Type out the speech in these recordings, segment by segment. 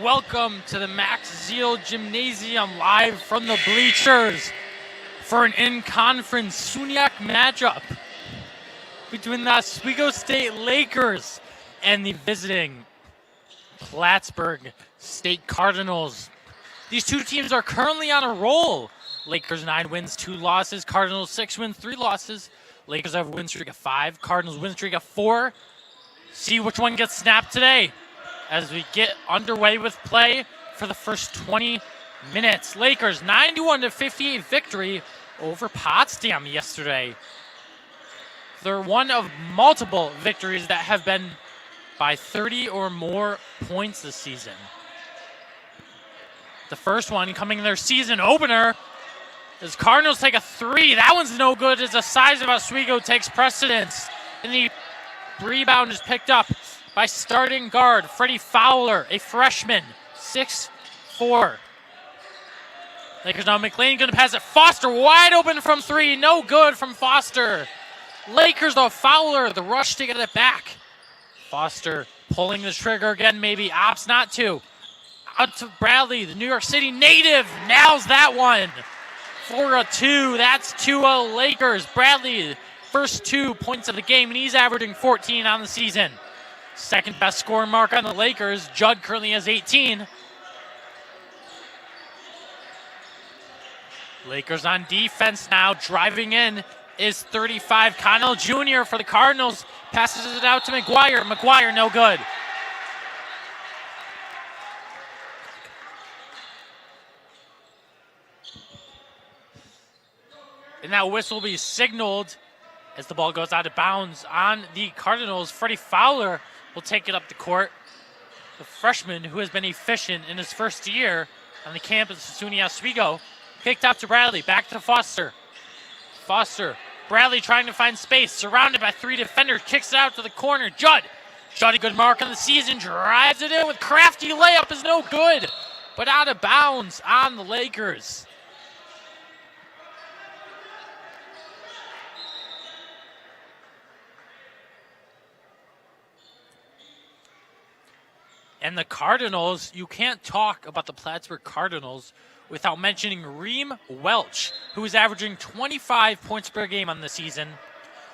Welcome to the Max Zeal Gymnasium live from the bleachers for an in-conference SUNY matchup between the Oswego State Lakers and the visiting Plattsburgh State Cardinals. These two teams are currently on a roll. Lakers 9 wins, 2 losses. Cardinals 6 wins, 3 losses. Lakers have a win streak of 5. Cardinals win streak of 4. See which one gets snapped today as we get underway with play for the first 20 minutes. Lakers 91-58 victory over Potsdam yesterday. They're one of multiple victories that have been by 30 or more points this season. The first one coming in their season opener as Cardinals take a 3. That one's no good as the size of Oswego takes precedence. And the rebound is picked up by starting guard Freddie Fowler, a freshman, 6'4". Lakers now McLean going to pass it. Foster wide open from 3. No good from Foster. Lakers though, Fowler, the rush to get it back. Foster pulling the trigger again, maybe opts not to. Out to Bradley, the New York City native, nails that one. For a 2, that's 2-0 Lakers. Bradley, first 2 points of the game, and he's averaging 14 on the season. Second best scoring mark on the Lakers. Judd currently has 18. Lakers on defense now. Driving in is 35. Connell Jr. for the Cardinals. Passes it out to McGuire. McGuire, no good. And that whistle will be signaled as the ball goes out of bounds on the Cardinals. Freddie Fowler will take it up the court. The freshman who has been efficient in his first year on the campus of SUNY Oswego. Picked up to Bradley, back to Foster. Foster, Bradley trying to find space, surrounded by 3 defenders, kicks it out to the corner. Judd, a good mark on the season, drives it in with crafty layup, is no good, but out of bounds on the Lakers. And the Cardinals, you can't talk about the Plattsburgh Cardinals without mentioning Reem Welch, who is averaging 25 points per game on the season,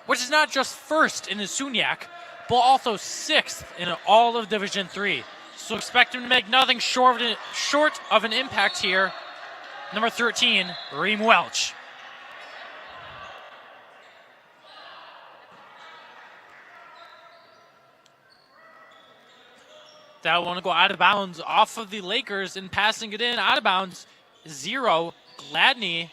which is not just first in the SUNYAC, but also 6th in all of Division III. So expect him to make nothing short of an impact here. Number 13, Reem Welch. That want to go out of bounds off of the Lakers and passing it in out of bounds. 0. Gladney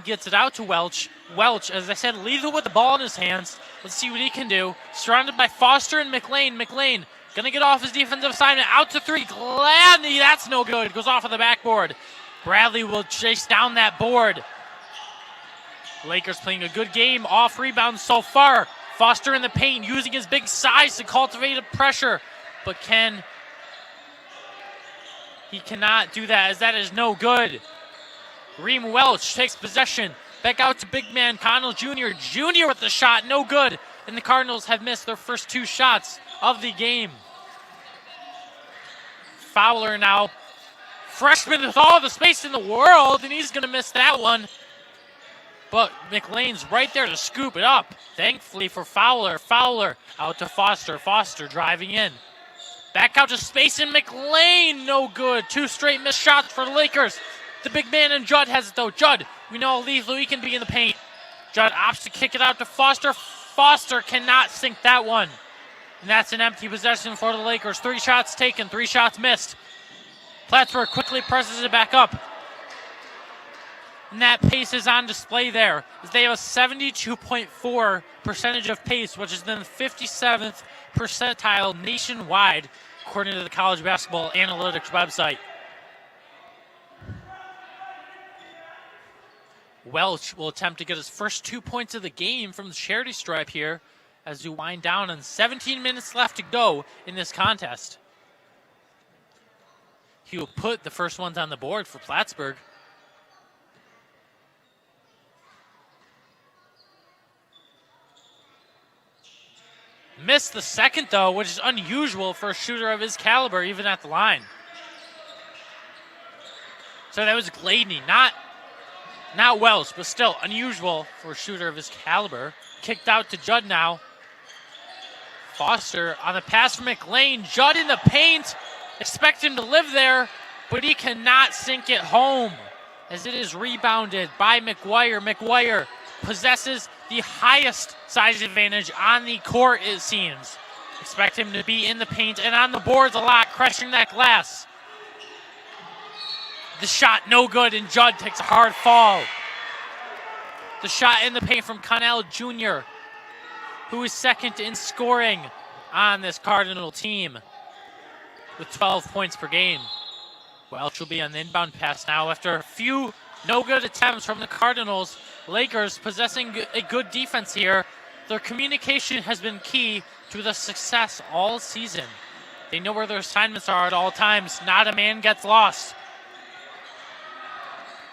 gets it out to Welch. Welch, as I said, lethal with the ball in his hands. Let's see what he can do. Surrounded by Foster and McLean. McLean gonna get off his defensive assignment. Out to 3. Gladney, that's no good. Goes off of the backboard. Bradley will chase down that board. Lakers playing a good game off rebounds so far. Foster in the paint using his big size to cultivate a pressure. But he cannot do that as that is no good. Reem Welch takes possession. Back out to big man Connell Jr. Jr. with the shot, no good. And the Cardinals have missed their first 2 shots of the game. Fowler now. Freshman with all the space in the world, and he's going to miss that one. But McLean's right there to scoop it up. Thankfully for Fowler. Fowler out to Foster. Foster driving in. Back out to space and McLean, no good. 2 straight missed shots for the Lakers. The big man and Judd has it though. Judd, we know how lethal he can be in the paint. Judd opts to kick it out to Foster. Foster cannot sink that one. And that's an empty possession for the Lakers. 3 shots taken, 3 shots missed. Plattsburgh quickly presses it back up. And that pace is on display there, as they have a 72.4 percentage of pace, which is in the 57th percentile nationwide, according to the College Basketball Analytics website. Welch will attempt to get his first 2 points of the game from the charity stripe here as we wind down and 17 minutes left to go in this contest. He will put the first ones on the board for Plattsburgh. Missed the second, though, which is unusual for a shooter of his caliber, even at the line. So that was Gladney, not Welch, but still unusual for a shooter of his caliber. Kicked out to Judd now. Foster on the pass from McLean. Judd in the paint. Expect him to live there, but he cannot sink it home as it is rebounded by McGuire. McGuire possesses the highest size advantage on the court, it seems. Expect him to be in the paint and on the boards a lot, crushing that glass. The shot no good, and Judd takes a hard fall. The shot in the paint from Connell Jr., who is second in scoring on this Cardinal team with 12 points per game. Welch will be on the inbound pass now after a few no-good attempts from the Cardinals. Lakers possessing a good defense here. Their communication has been key to the success all season. They know where their assignments are at all times. Not a man gets lost.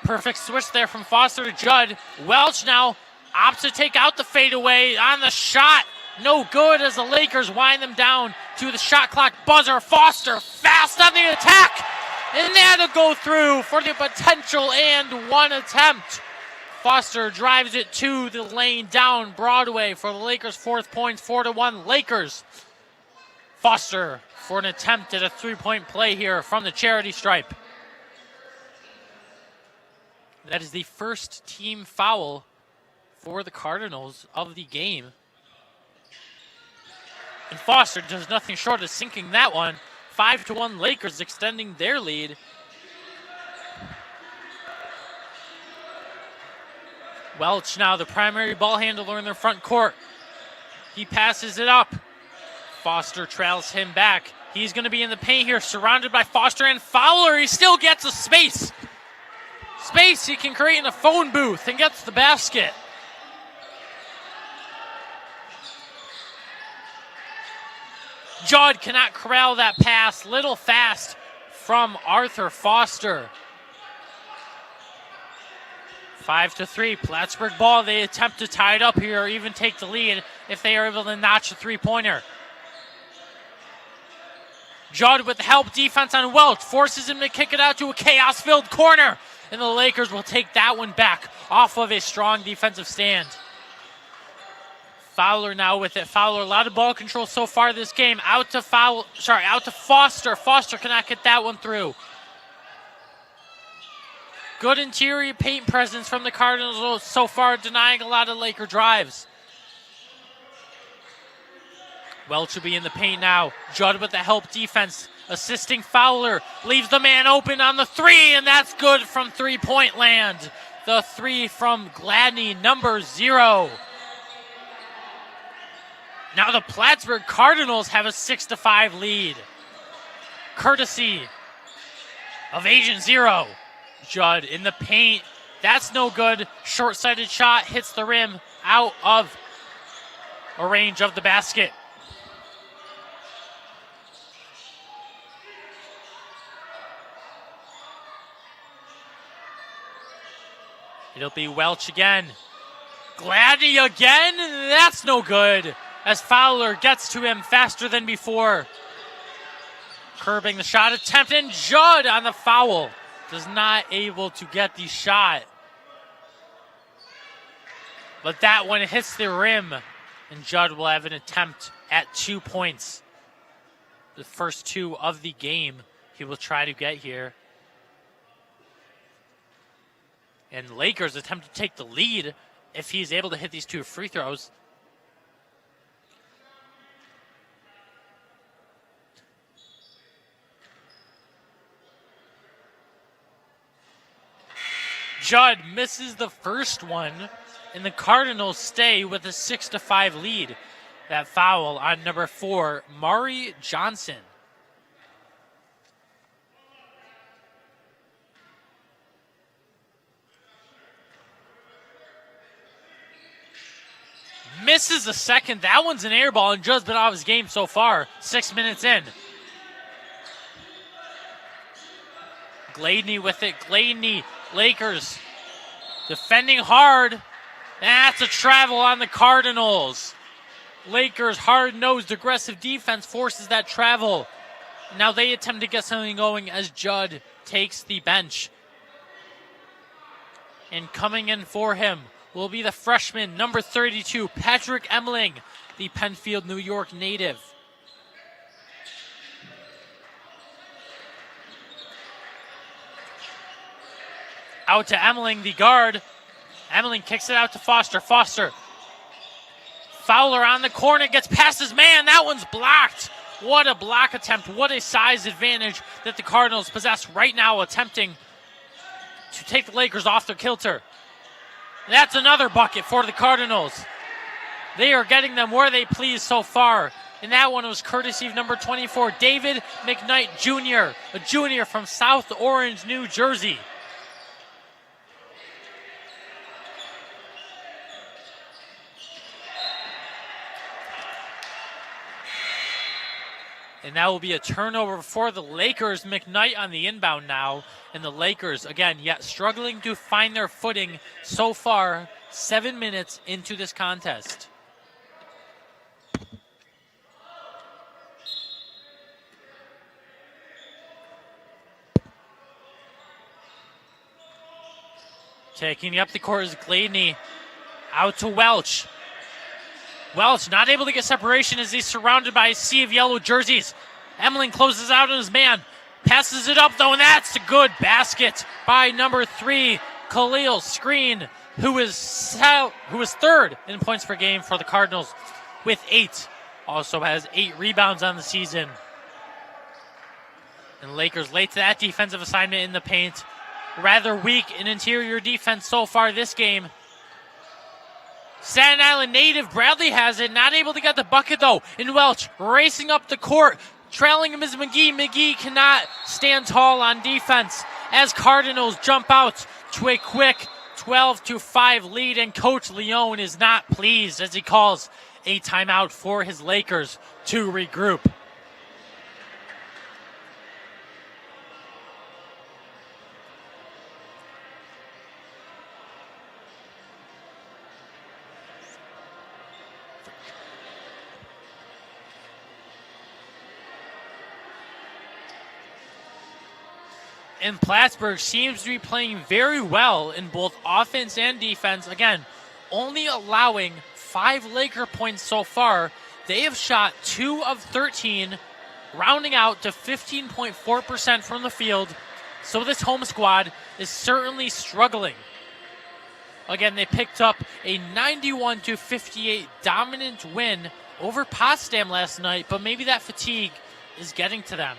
Perfect switch there from Foster to Judd. Welch now opts to take out the fadeaway on the shot. No good as the Lakers wind them down to the shot clock buzzer. Foster fast on the attack. And that'll go through for the potential and one attempt. Foster drives it to the lane down Broadway for the Lakers' fourth points, 4-1 Lakers. Foster for an attempt at a three-point play here from the charity stripe. That is the first team foul for the Cardinals of the game. And Foster does nothing short of sinking that one. 5-1 Lakers extending their lead. Welch now the primary ball handler in their front court. He passes it up. Foster trails him back. He's going to be in the paint here, surrounded by Foster and Fowler. He still gets a space. Space he can create in a phone booth and gets the basket. Judd cannot corral that pass. Little fast from Arthur Foster. 5-3, Plattsburgh ball. They attempt to tie it up here or even take the lead if they are able to notch a three-pointer. Judd with the help defense on Welch forces him to kick it out to a chaos-filled corner. And the Lakers will take that one back off of a strong defensive stand. Fowler now with it. Fowler, a lot of ball control so far this game. Out to Foster. Foster cannot get that one through. Good interior paint presence from the Cardinals so far, denying a lot of Laker drives. Welch will be in the paint now. Judd with the help defense. Assisting Fowler. Leaves the man open on the three, and that's good from three-point land. The three from Gladney, number 0. Now the Plattsburgh Cardinals have a 6-5 lead. Courtesy of Agent Zero. Judd in the paint. That's no good. Short-sighted shot hits the rim out of a range of the basket. It'll be Welch again. Gladney again. That's no good as Fowler gets to him faster than before. Curbing the shot attempt, and Judd on the foul. Does not able to get the shot. But that one hits the rim, and Judd will have an attempt at 2 points. The first two of the game he will try to get here. And Lakers attempt to take the lead if he's able to hit these two free throws. Judd misses the first one, and the Cardinals stay with a 6-5 lead. That foul on number 4, Mari Johnson. Misses the second. That one's an air ball, and Judd's been out of his game so far. 6 minutes in. Gladney with it. Gladney, Lakers defending hard. That's a travel on the Cardinals. Lakers' hard-nosed, aggressive defense forces that travel. Now they attempt to get something going as Judd takes the bench. And coming in for him will be the freshman, number 32, Patrick Emling, the Penfield, New York native. Out to Emling, the guard. Emling kicks it out to Foster. Foster. Fowler on the corner, gets past his man. That one's blocked. What a block attempt. What a size advantage that the Cardinals possess right now, attempting to take the Lakers off their kilter. That's another bucket for the Cardinals. They are getting them where they please so far. And that one was courtesy of number 24, David McKnight Jr., a junior from South Orange, New Jersey. And that will be a turnover for the Lakers. McKnight on the inbound now. And the Lakers, again, yet struggling to find their footing so far, 7 minutes into this contest. Taking up the court is Gladney. Out to Welch. Welch not able to get separation as he's surrounded by a sea of yellow jerseys. Emling closes out on his man. Passes it up though, and that's a good basket by number 3, Khalil Screen, who is third in points per game for the Cardinals with 8. Also has 8 rebounds on the season. And Lakers late to that defensive assignment in the paint. Rather weak in interior defense so far this game. Staten Island native Bradley has it, not able to get the bucket though. And Welch racing up the court. Trailing him is McGee. McGee cannot stand tall on defense as Cardinals jump out to a quick 12-5 lead. And Coach Leone is not pleased as he calls a timeout for his Lakers to regroup. And Plattsburgh seems to be playing very well in both offense and defense. Again, only allowing 5 Laker points so far. They have shot 2 of 13, rounding out to 15.4% from the field. So this home squad is certainly struggling. Again, they picked up a 91-58 dominant win over Potsdam last night, but maybe that fatigue is getting to them.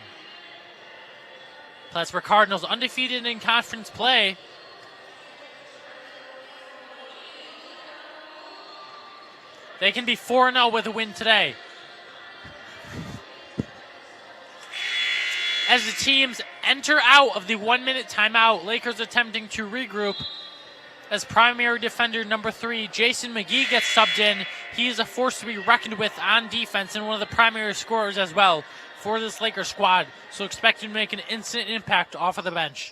Plattsburgh Cardinals undefeated in conference play. They can be 4-0 with a win today. As the teams enter out of the 1-minute timeout, Lakers attempting to regroup as primary defender number 3, Jason McGee, gets subbed in. He is a force to be reckoned with on defense and one of the primary scorers as well for this Lakers squad, so expect him to make an instant impact off of the bench.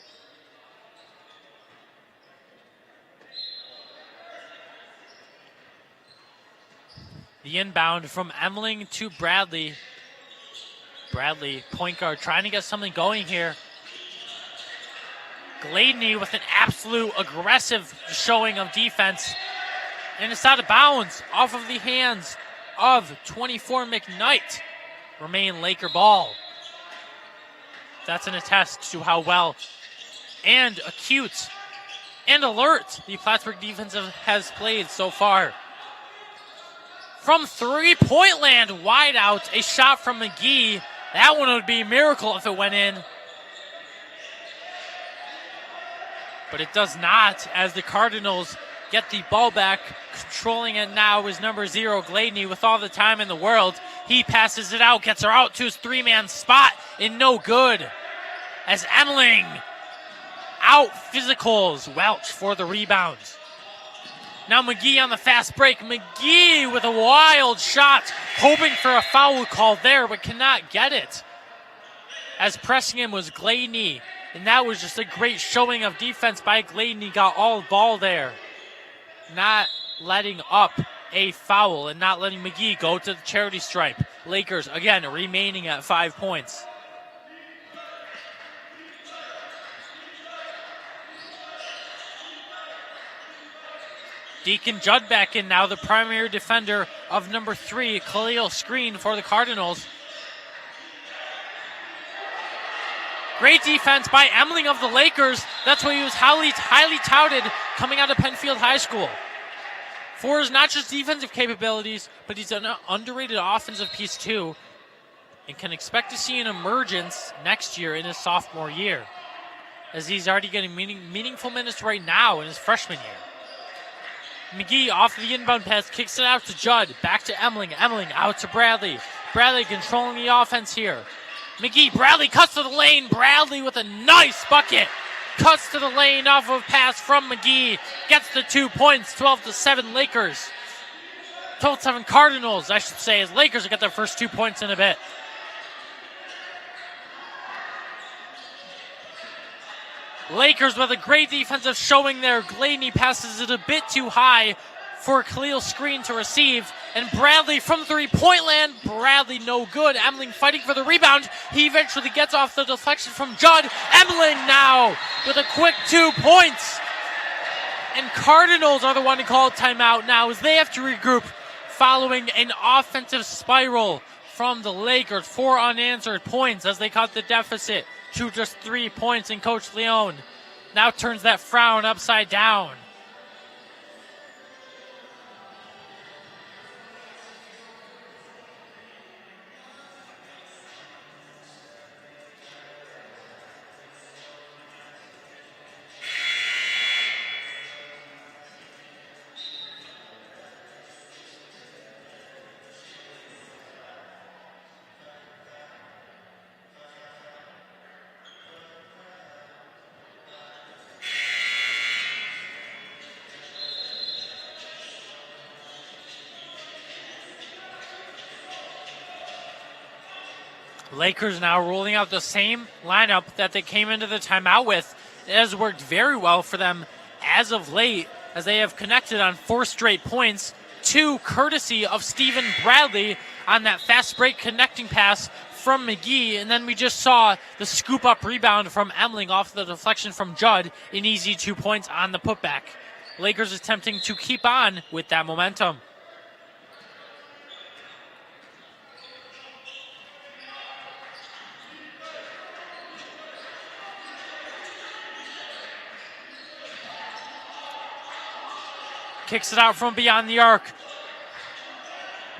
The inbound from Emling to Bradley. Bradley, point guard, trying to get something going here. Gladney with an absolute aggressive showing of defense. And it's out of bounds off of the hands of 24 McKnight. Remain Laker ball. That's an attest to how well and acute and alert the Plattsburgh defense has played so far. From three-point land, wide out, a shot from McGee. That one would be a miracle if it went in. But it does not, as the Cardinals get the ball back. Controlling it now is number 0, Gladney, with all the time in the world. He passes it out, gets her out to his 3-man spot, and no good. As Emling out physicals Welch for the rebound. Now McGee on the fast break. McGee with a wild shot, hoping for a foul call there, but cannot get it. As pressing him was Gladney, and that was just a great showing of defense by Gladney. Got all ball there, not letting up a foul and not letting McGee go to the charity stripe. Lakers, again, remaining at 5 points. Deacon Judd back in now, the primary defender of number 3, Khalil screen for the Cardinals. Great defense by Emling of the Lakers. That's why he was highly touted coming out of Penfield High School. For his not just defensive capabilities, but he's an underrated offensive piece too, and can expect to see an emergence next year in his sophomore year, as he's already getting meaningful minutes right now in his freshman year. McGee off the inbound pass, kicks it out to Judd. Back to Emling. Emling out to Bradley. Bradley controlling the offense here. McGee, Bradley cuts to the lane. Bradley with a nice bucket. Cuts to the lane off of pass from McGee. Gets the 2 points, 12-7 Lakers. 12-7 Cardinals, I should say, as Lakers will get their first 2 points in a bit. Lakers with a great defensive showing there. Gladney passes it a bit too high for Khalil screen to receive. And Bradley from three-point land. Bradley no good. Emling fighting for the rebound. He eventually gets off the deflection from Judd. Emling now with a quick 2 points. And Cardinals are the one to call timeout now as they have to regroup following an offensive spiral from the Lakers. 4 unanswered points as they cut the deficit to just 3 points, and Coach Leone now turns that frown upside down. Lakers now rolling out the same lineup that they came into the timeout with. It has worked very well for them as of late, as they have connected on 4 straight points, 2 courtesy of Stephen Bradley on that fast break connecting pass from McGee, and then we just saw the scoop up rebound from Emling off the deflection from Judd, an easy 2 points on the putback. Lakers attempting to keep on with that momentum. Kicks it out from beyond the arc.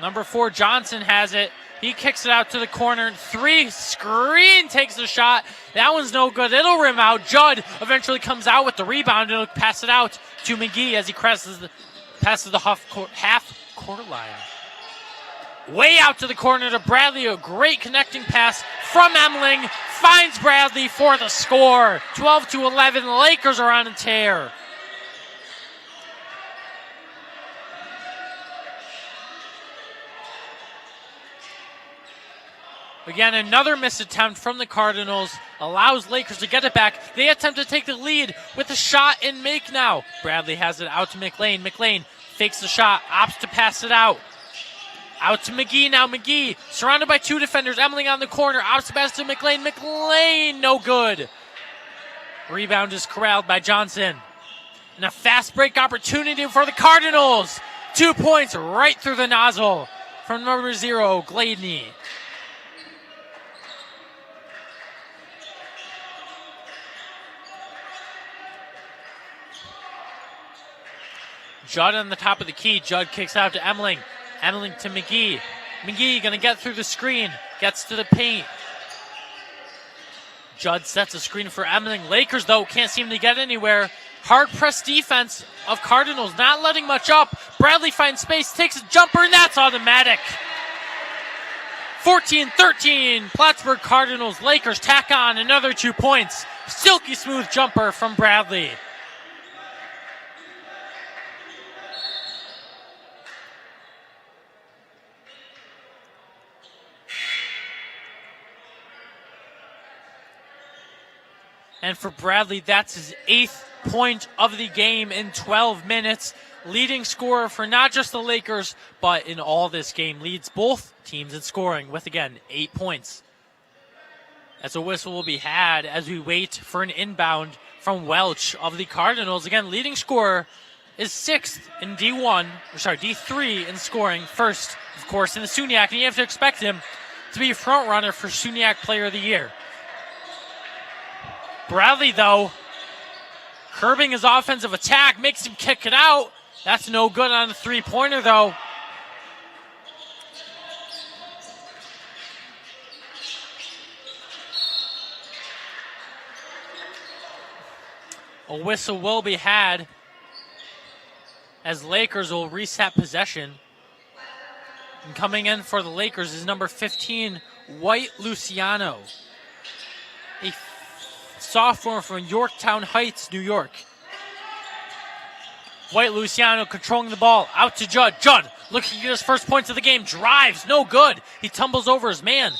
Number 4, Johnson has it. He kicks it out to the corner. 3, screen takes the shot. That one's no good. It'll rim out. Judd eventually comes out with the rebound and he'll pass it out to McGee as he passes the half-court line. Way out to the corner to Bradley. A great connecting pass from Emling. Finds Bradley for the score. 12-11. The Lakers are on a tear. Again, another missed attempt from the Cardinals allows Lakers to get it back. They attempt to take the lead with a shot and make now. Bradley has it out to McLean. McLean fakes the shot, opts to pass it out. Out to McGee now. McGee surrounded by 2 defenders. Emling on the corner, opts to pass to McLean. McLean, no good. Rebound is corralled by Johnson. And a fast break opportunity for the Cardinals. 2 points right through the nozzle from number 0, Gladney. Judd on the top of the key. Judd kicks out to Emling. Emling to McGee. McGee going to get through the screen. Gets to the paint. Judd sets a screen for Emling. Lakers, though, can't seem to get anywhere. Hard-pressed defense of Cardinals, not letting much up. Bradley finds space, takes a jumper, and that's automatic. 14-13, Plattsburgh Cardinals. Lakers tack on another 2 points. Silky smooth jumper from Bradley. And for Bradley, that's his 8th point of the game in 12 minutes. Leading scorer for not just the Lakers, but in all this game. Leads both teams in scoring with, again, 8 points. As a whistle will be had as we wait for an inbound from Welch of the Cardinals. Again, leading scorer is 6th in D3 in scoring. First, of course, in the SUNYAC, and you have to expect him to be a front runner for SUNYAC Player of the Year. Bradley, though, curbing his offensive attack, makes him kick it out. That's no good on the three-pointer, though. A whistle will be had as Lakers will reset possession. And coming in for the Lakers is number 15, White Luciano, a sophomore from Yorktown Heights, New York. White Luciano controlling the ball, out to Judd. Judd looking to get his first points of the game, drives, no good. He tumbles over his man,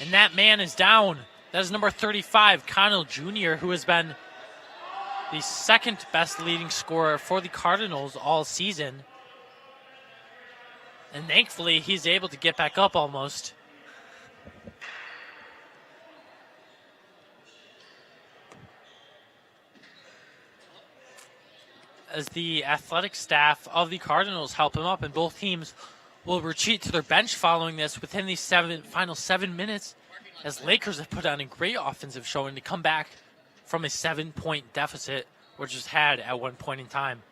and that man is down. That is number 35, Connell Jr., who has been the second best leading scorer for the Cardinals all season. And thankfully, he's able to get back up almost. As the athletic staff of the Cardinals help him up, and both teams will retreat to their bench following this within the final 7 minutes, as Lakers have put on a great offensive showing to come back from a 7-point deficit, which was had at one point in time.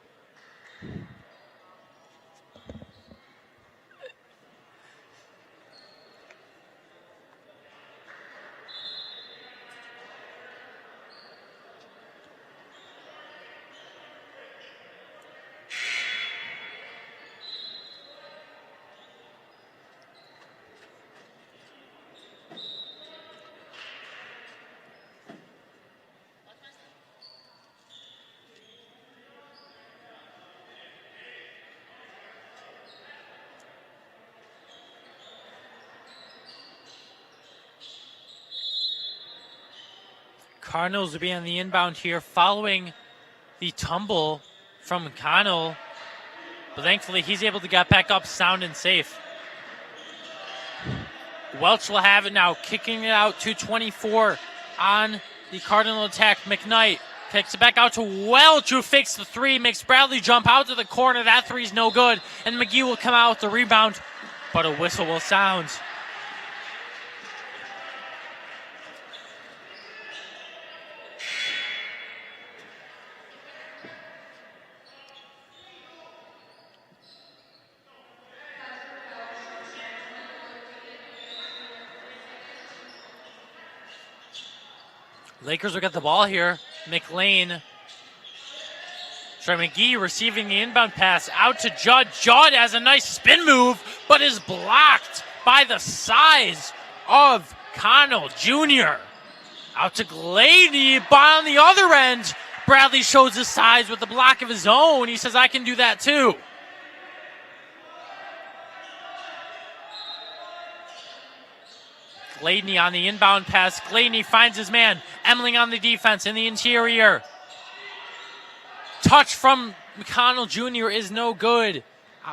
Cardinals will be on the inbound here following the tumble from Connell. But thankfully, he's able to get back up sound and safe. Welch will have it now, kicking it out to 24 on the Cardinal attack. McKnight kicks it back out to Welch, who fakes the three, makes Bradley jump out to the corner. That three's no good, and McGee will come out with the rebound, but a whistle will sound. Lakers will get the ball here. McGee receiving the inbound pass out to Judd. Judd has a nice spin move, but is blocked by the size of Connell Jr. Out to Gladney, but on the other end, Bradley shows his size with the block of his own. He says, I can do that too. Gladney on the inbound pass. Gladney finds his man. Emling on the defense in the interior. Touch from McConnell Jr. is no good.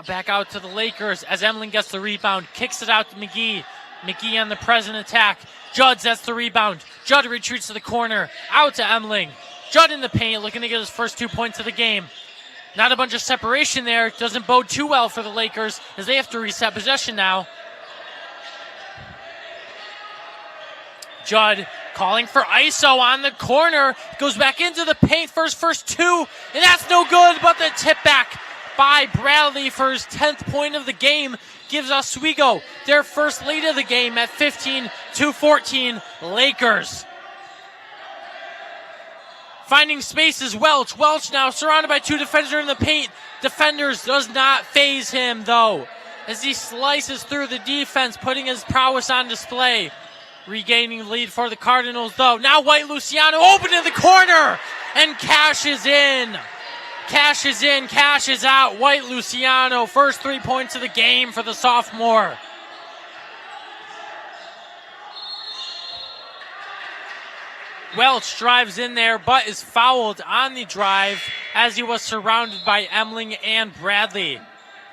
Back out to the Lakers as Emling gets the rebound. Kicks it out to McGee. McGee on the present attack. Judd sets the rebound. Judd retreats to the corner. Out to Emling. Judd in the paint looking to get his first 2 points of the game. Not a bunch of separation there. Doesn't bode too well for the Lakers as they have to reset possession now. Judd calling for ISO on the corner. Goes back into the paint for his first two. And that's no good, but the tip back by Bradley for his 10th point of the game gives Oswego their first lead of the game at 15-14 Lakers. Finding space is Welch. Welch now surrounded by two defenders in the paint. Defenders does not faze him, though, as he slices through the defense, putting his prowess on display. Regaining the lead for the Cardinals, though. Now White Luciano open in the corner and cashes in. Cashes in, cashes out. White Luciano, first 3 points of the game for the sophomore. Welch drives in there, but is fouled on the drive as he was surrounded by Emling and Bradley.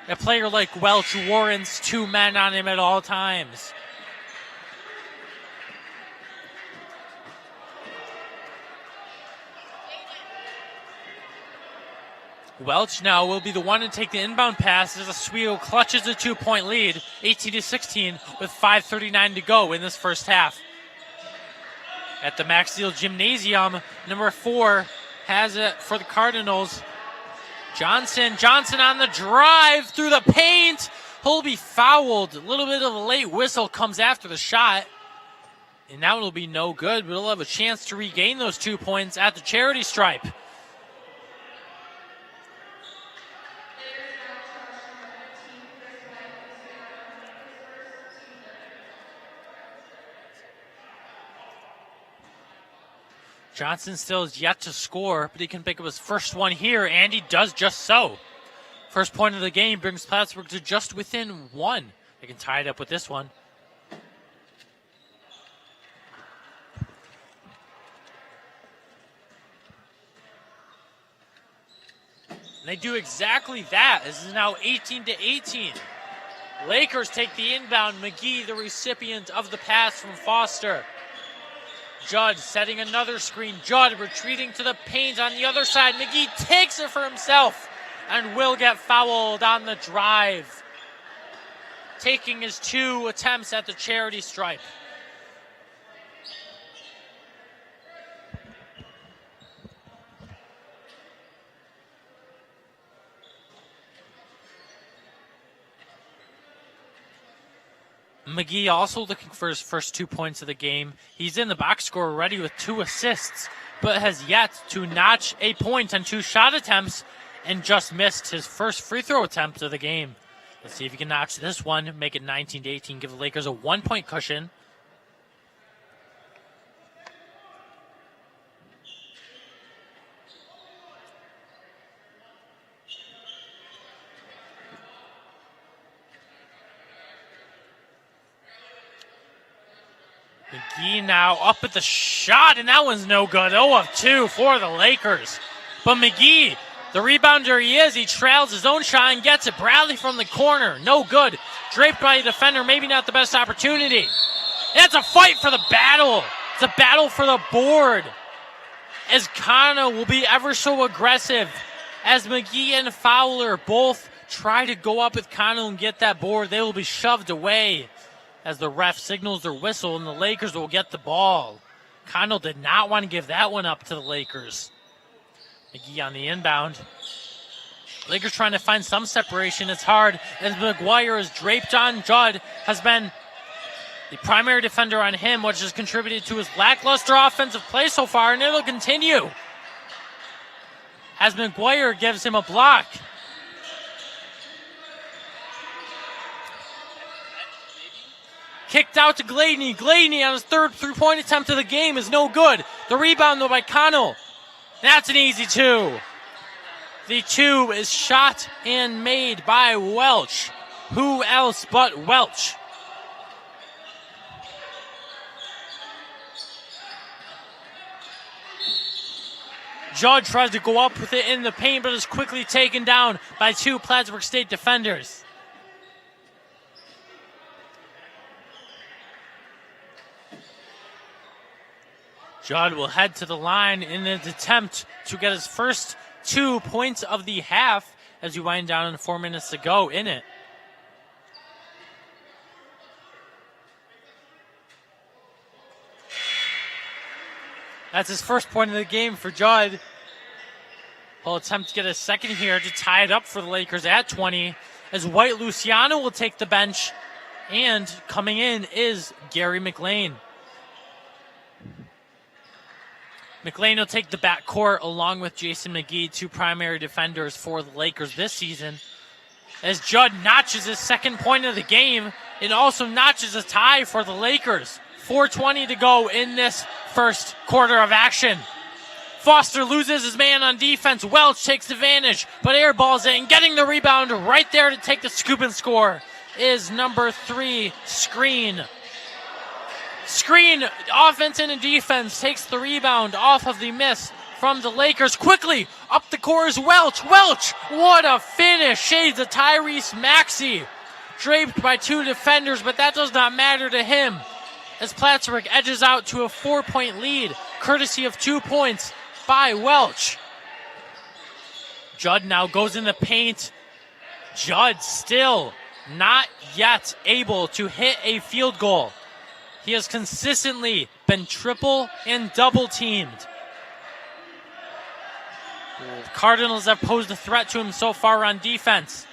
A player like Welch warrants 2 men on him at all times. Welch now will be the one to take the inbound pass as Oswego clutches a 2-point lead, 18-16, with 5:39 to go in this first half. At the Max Steel Gymnasium, number 4 has it for the Cardinals. Johnson on the drive through the paint. He'll be fouled. A little bit of a late whistle comes after the shot. And now it'll be no good, but he'll have a chance to regain those 2 points at the charity stripe. Johnson still is yet to score, but he can pick up his first one here, and he does just so. First point of the game brings Plattsburgh to just within 1. They can tie it up with this one. And they do exactly that. This is now 18-18. Lakers take the inbound. McGee, the recipient of the pass from Foster. Judd setting another screen. Judd retreating to the paint on the other side. McGee takes it for himself and will get fouled on the drive, taking his 2 attempts at the charity stripe. McGee also looking for his first 2 points of the game. He's in the box score already with 2 assists, but has yet to notch a point on 2 shot attempts and just missed his first free throw attempt of the game. Let's see if he can notch this one, make it 19-18, give the Lakers a 1-point cushion. McGee now up at the shot, and that one's no good. 0 of 2 for the Lakers. But McGee, the rebounder he is, he trails his own shot and gets it. Bradley from the corner, no good. Draped by a defender, maybe not the best opportunity. It's a fight for the battle. It's a battle for the board, as Kano will be ever so aggressive, as McGee and Fowler both try to go up with Kano and get that board. They will be shoved away as the ref signals their whistle, and the Lakers will get the ball. Kano did not want to give that one up to the Lakers. McGee on the inbound. Lakers trying to find some separation. It's hard as McGuire is draped on Judd, has been the primary defender on him, which has contributed to his lackluster offensive play so far, and it'll continue as McGuire gives him a block. Kicked out to Gladney. Gladney on his 3rd three-point attempt of the game is no good. The rebound, though, by Connell. That's an easy 2. The 2 is shot and made by Welch. Who else but Welch? Judd tries to go up with it in the paint, but is quickly taken down by 2 Plattsburgh State defenders. Judd will head to the line in an attempt to get his first 2 points of the half as we wind down in 4 minutes to go in it. That's his first point of the game for Judd. He'll attempt to get a second here to tie it up for the Lakers at 20, as White Luciano will take the bench, and coming in is Gary McLean. McLean will take the backcourt along with Jason McGee, 2 primary defenders for the Lakers this season. As Judd notches his 2nd point of the game, it also notches a tie for the Lakers. 4:20 to go in this first quarter of action. Foster loses his man on defense. Welch takes advantage, but airballs it, and getting the rebound right there to take the scoop and score is number 3, Screen. Screen, offense and defense takes the rebound off of the miss from the Lakers. Quickly, up the court is Welch. Welch, what a finish. Shades of Tyrese Maxey. Draped by two defenders, but that does not matter to him as Plattsburgh edges out to a 4-point lead, courtesy of 2 points by Welch. Judd now goes in the paint. Judd still not yet able to hit a field goal. He has consistently been triple and double teamed. The Cardinals have posed a threat to him so far on defense.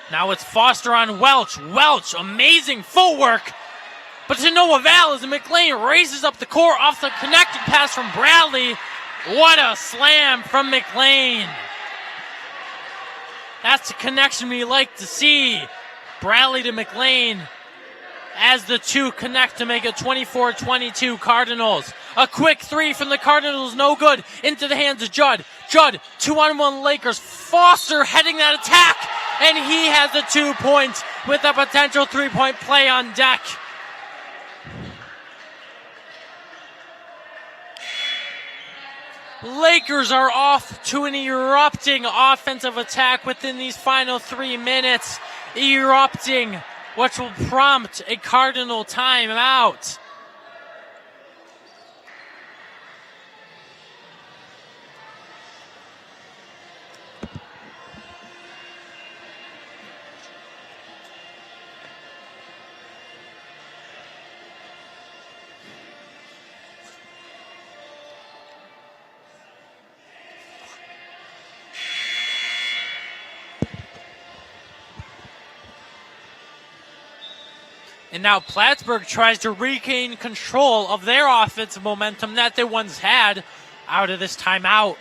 Now it's Foster on Welch. Welch, amazing footwork, but to no avail as McLean races up the court off the connected pass from Bradley. What a slam from McLean. That's the connection we like to see. Bradley to McLean as the two connect to make it 24-22 Cardinals. A quick three from the Cardinals, no good. Into the hands of Judd. Judd, 2-on-1 Lakers. Foster heading that attack, and he has the 2 points with a potential 3-point play on deck. Lakers are off to an erupting offensive attack within these final 3 minutes. Erupting, which will prompt a Cardinal timeout. And now Plattsburgh tries to regain control of their offensive momentum that they once had out of this timeout.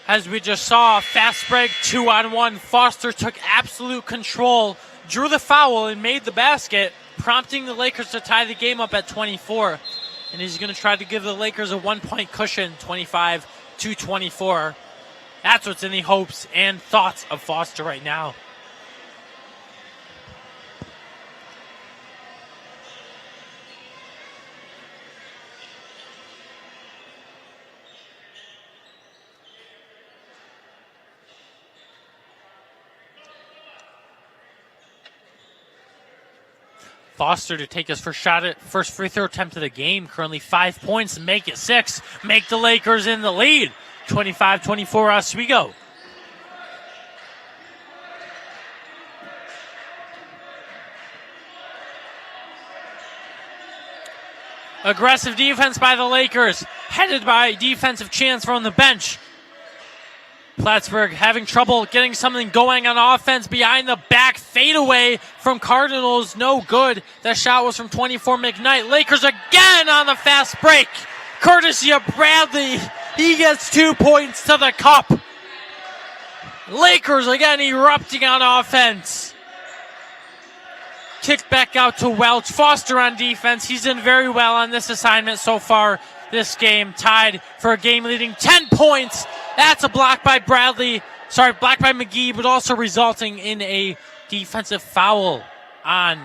As we just saw, fast break, 2-on-1. Foster took absolute control, drew the foul, and made the basket, prompting the Lakers to tie the game up at 24. And he's going to try to give the Lakers a 1-point cushion, 25-24. That's what's in the hopes and thoughts of Foster right now. Foster to take his first free throw attempt of the game. Currently 5 points, make it 6. Make the Lakers in the lead. 25-24 Oswego. Aggressive defense by the Lakers, headed by defensive chance from the bench. Plattsburgh having trouble getting something going on offense. Behind the back fadeaway from Cardinals, no good. That shot was from 24 McKnight. Lakers again on the fast break. Courtesy of Bradley. He gets 2 points to the cup. Lakers again erupting on offense. Kicked back out to Welch. Foster on defense. He's done very well on this assignment so far this game. Tied for a game-leading 10 points. That's a block by Bradley. Block by McGee, but also resulting in a defensive foul on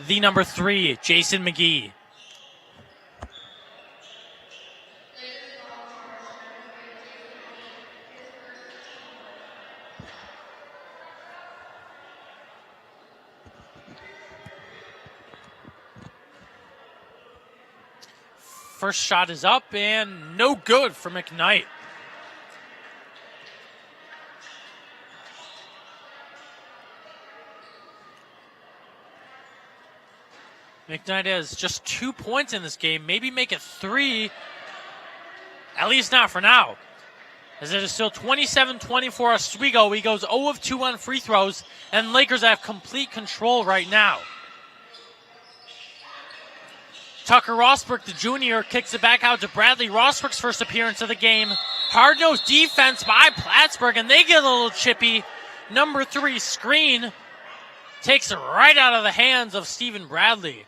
the number 3, Jason McGee. First shot is up and no good for McKnight. McKnight has just 2 points in this game. Maybe make it 3. At least not for now. As it is still 27-24 Oswego. He goes 0 of 2 on free throws. And Lakers have complete control right now. Tucker Rosberg, the junior, kicks it back out to Bradley. Rosberg's first appearance of the game. Hard-nosed defense by Plattsburgh, and they get a little chippy. Number 3 screen takes it right out of the hands of Stephen Bradley.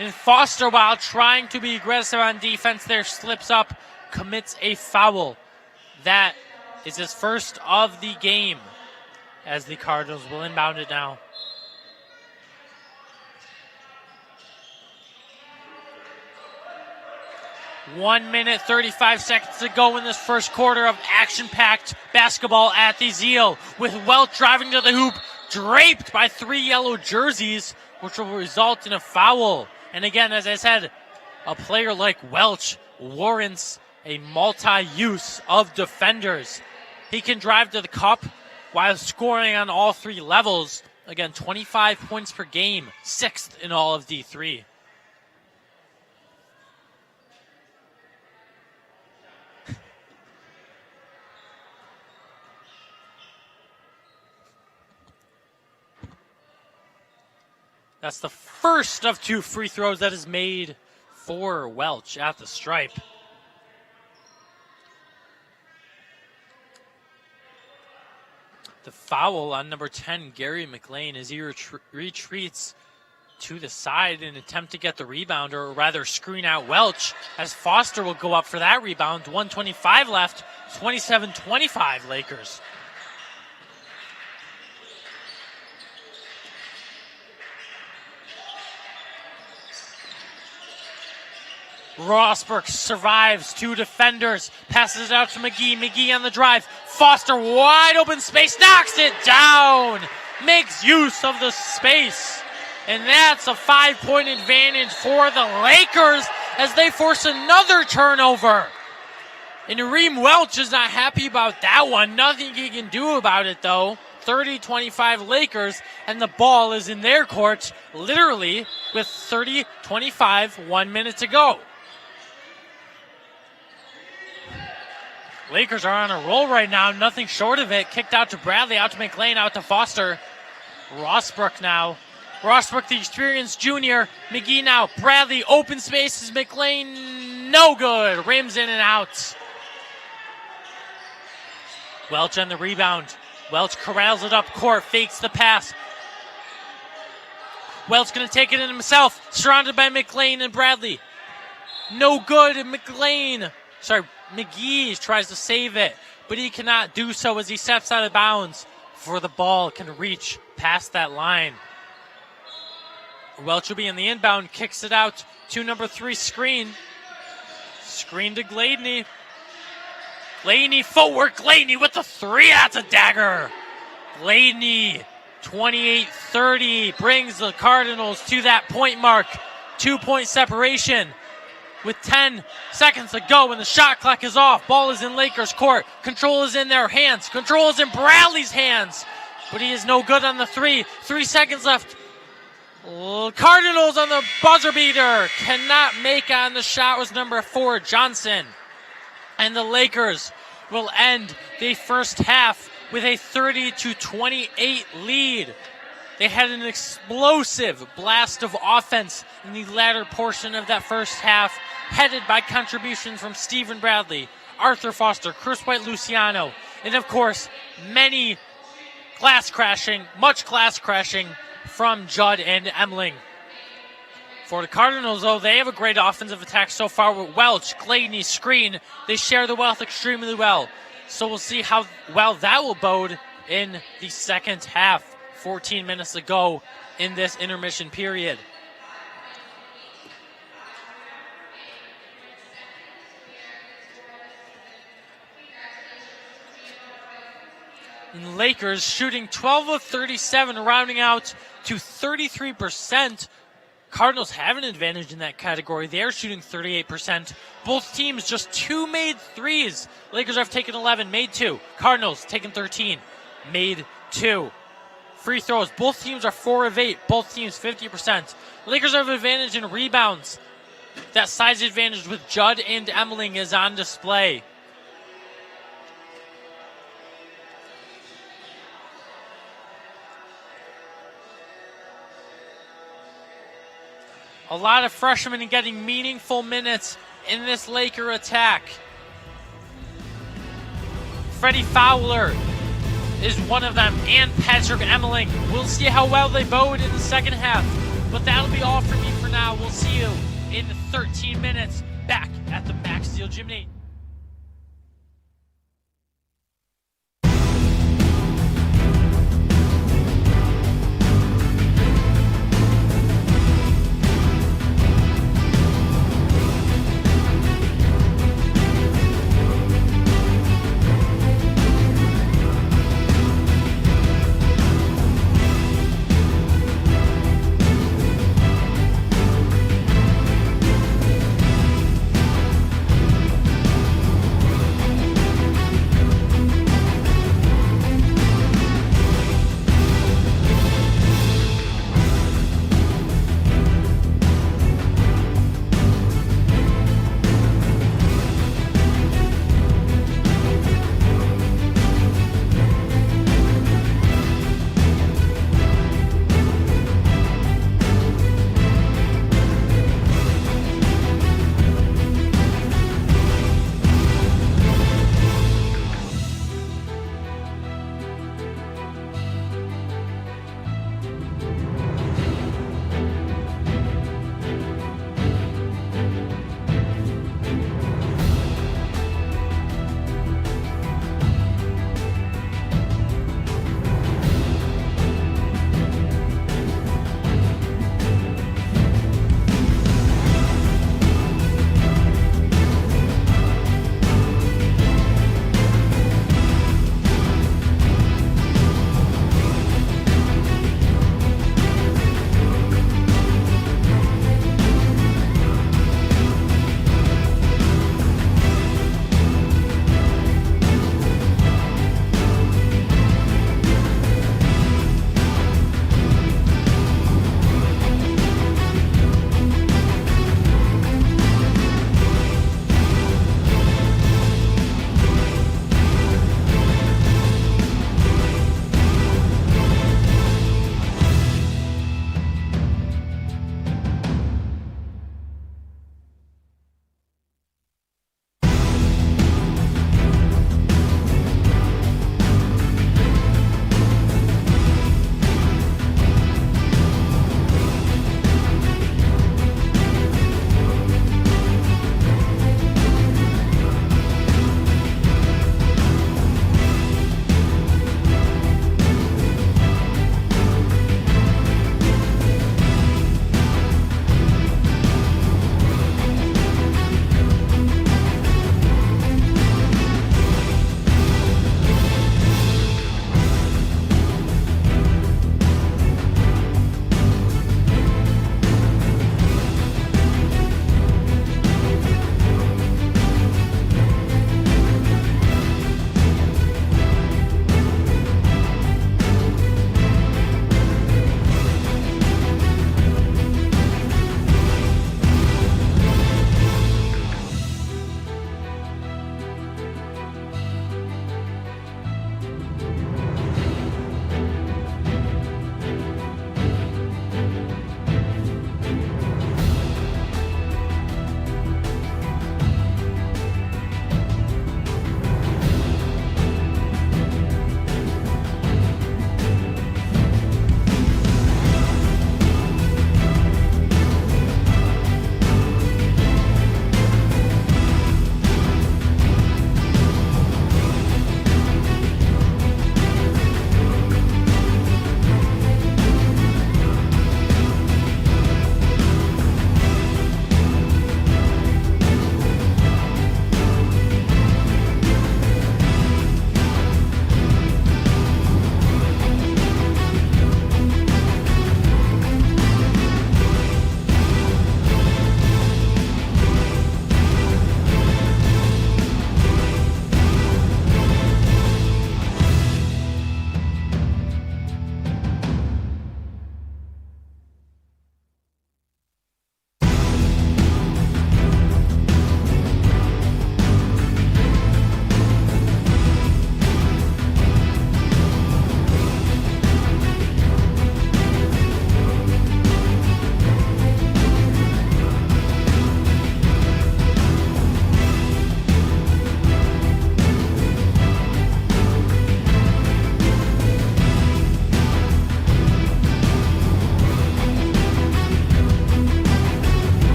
And Foster, while trying to be aggressive on defense there, slips up, commits a foul. That is his first of the game, as the Cardinals will inbound it now. One minute, 35 seconds to go in this first quarter of action-packed basketball at the Zeal, with Welch driving to the hoop, draped by 3 yellow jerseys, which will result in a foul. And again, as I said, a player like Welch warrants a multi-use of defenders. He can drive to the cup while scoring on all 3 levels. Again, 25 points per game, 6th in all of D3. That's the first of 2 free throws that is made for Welch at the stripe. The foul on number 10, Gary McLean, as he retreats to the side in an attempt to get the rebound, or rather screen out Welch, as Foster will go up for that rebound. 1:25 left, 27-25 Lakers. Rosberg survives 2 defenders, passes it out to McGee. McGee on the drive. Foster, wide open space, knocks it down. Makes use of the space. And that's a 5-point advantage for the Lakers as they force another turnover. And Reem Welch is not happy about that one. Nothing he can do about it, though. 30-25 Lakers, and the ball is in their court, literally, with 30-25, 1 minute to go. Lakers are on a roll right now, nothing short of it. Kicked out to Bradley, out to McLean, out to Foster. Rosbrook now. Rosbrook, the experienced junior. McGee now. Bradley, open spaces. McLean, no good. Rims in and out. Welch on the rebound. Welch corrals it up court, fakes the pass. Welch going to take it in himself. Surrounded by McLean and Bradley. No good. McGee tries to save it, but he cannot do so as he steps out of bounds before the ball can reach past that line. Welch will be in the inbound, kicks it out to number 3, Screen. Screen to Gladney. Gladney, footwork, Gladney with the 3, that's a dagger. Gladney, 28-30, brings the Cardinals to that point mark. 2-point separation. With 10 seconds to go and the shot clock is off. Ball is in Lakers court. Control is in their hands. Control is in Bradley's hands. But he is no good on the 3. 3 seconds left. Cardinals on the buzzer beater. Cannot make on the shot was number 4, Johnson. And the Lakers will end the first half with a 30-28 lead. They had an explosive blast of offense in the latter portion of that first half, headed by contributions from Stephen Bradley, Arthur Foster, Chris White-Luciano, and of course, much glass crashing from Judd and Emling. For the Cardinals, though, they have a great offensive attack so far with Welch, Gladney, Screen. They share the wealth extremely well. So we'll see how well that will bode in the second half. 14 minutes to go in this intermission period. And Lakers shooting 12 of 37, rounding out to 33%. Cardinals have an advantage in that category. They're shooting 38%. Both teams just 2 made threes. Lakers have taken 11, made 2. Cardinals taken 13, made 2. Free throws, both teams are 4 of 8. Both teams 50%. Lakers have an advantage in rebounds. That size advantage with Judd and Emling is on display. A lot of freshmen getting meaningful minutes in this Laker attack. Freddie Fowler is one of them, and Patrick Emling. We'll see how well they bode in the second half. But that'll be all for me for now. now. We'll see you in 13 minutes back at the Max Steel Gymnasium.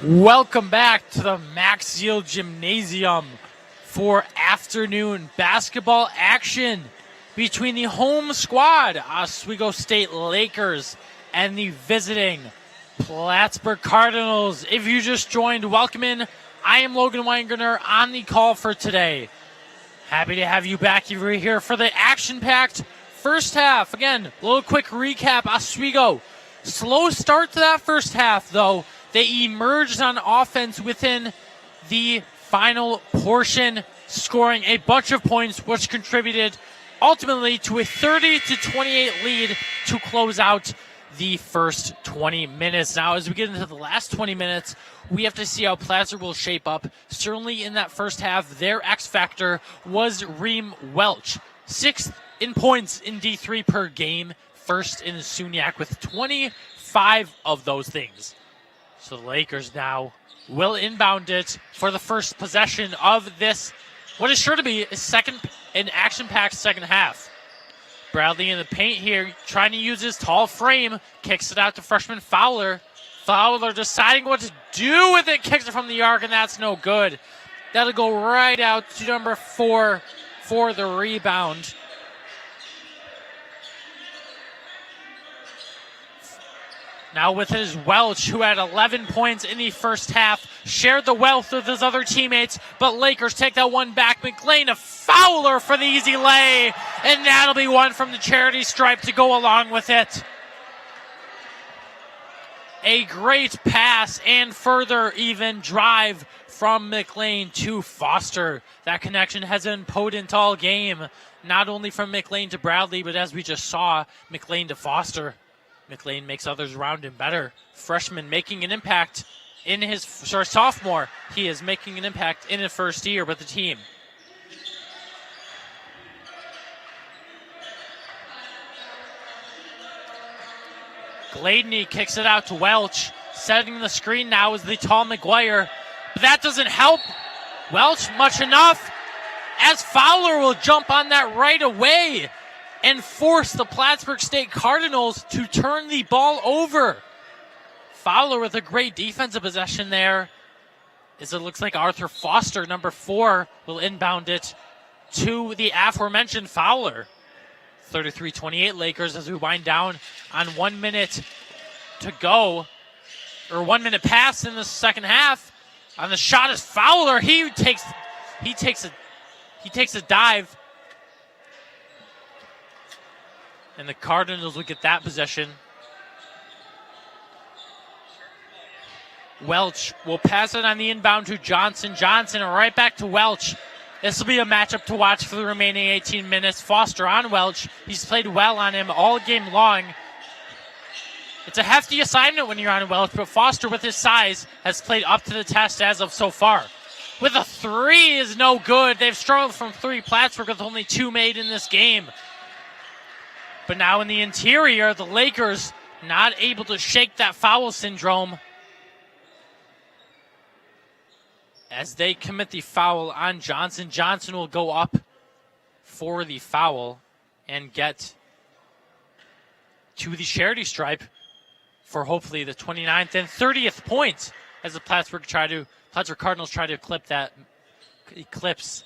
Welcome back to the Max Zeal Gymnasium for afternoon basketball action between the home squad, Oswego State Lakers, and the visiting Plattsburgh Cardinals. If you just joined, welcome in. I am Logan Weingartner on the call for today. Happy to have you back over here for the action-packed first half. Again, a little quick recap. Oswego, slow start to that first half, though. They emerged on offense within the final portion, scoring a bunch of points, which contributed ultimately to a 30-28 lead to close out the first 20 minutes. Now, as we get into the last 20 minutes, we have to see how Plattsburgh will shape up. Certainly in that first half, their X factor was Reem Welch. 6th in points in D3 per game, first in the SUNY with 25 of those things. So the Lakers now will inbound it for the first possession of this, what is sure to be an action-packed second half. Bradley in the paint here, trying to use his tall frame, kicks it out to freshman Fowler. Fowler deciding what to do with it, kicks it from the arc, and that's no good. That'll go right out to number 4 for the rebound. Now with it is Welch, who had 11 points in the first half, shared the wealth with his other teammates, but Lakers take that one back. McLean to Fowler for the easy lay, and that'll be one from the charity stripe to go along with it. A great pass and further even drive from McLean to Foster. That connection has been potent all game, not only from McLean to Bradley, but as we just saw, McLean to Foster. McLean makes others around him better. Freshman making an impact in his sophomore. He is making an impact in his first year with the team. Gladney kicks it out to Welch. Setting the screen now is the tall McGuire. But that doesn't help Welch much enough, as Fowler will jump on that right away and force the Plattsburgh State Cardinals to turn the ball over. Fowler with a great defensive possession there, as it looks like Arthur Foster, number 4, will inbound it to the aforementioned Fowler. 33-28 Lakers as we wind down on 1 minute to go, or 1 minute pass in the second half. On the shot is Fowler. He takes a dive. And the Cardinals will get that possession. Welch will pass it on the inbound to Johnson. Johnson right back to Welch. This will be a matchup to watch for the remaining 18 minutes. Foster on Welch. He's played well on him all game long. It's a hefty assignment when you're on Welch, but Foster with his size has played up to the test as of so far. With a 3 is no good. They've struggled from 3. Plattsburgh with only 2 made in this game. But now in the interior, the Lakers not able to shake that foul syndrome as they commit the foul on Johnson. Johnson will go up for the foul and get to the charity stripe for hopefully the 29th and 30th point as the Plattsburgh Cardinals try to eclipse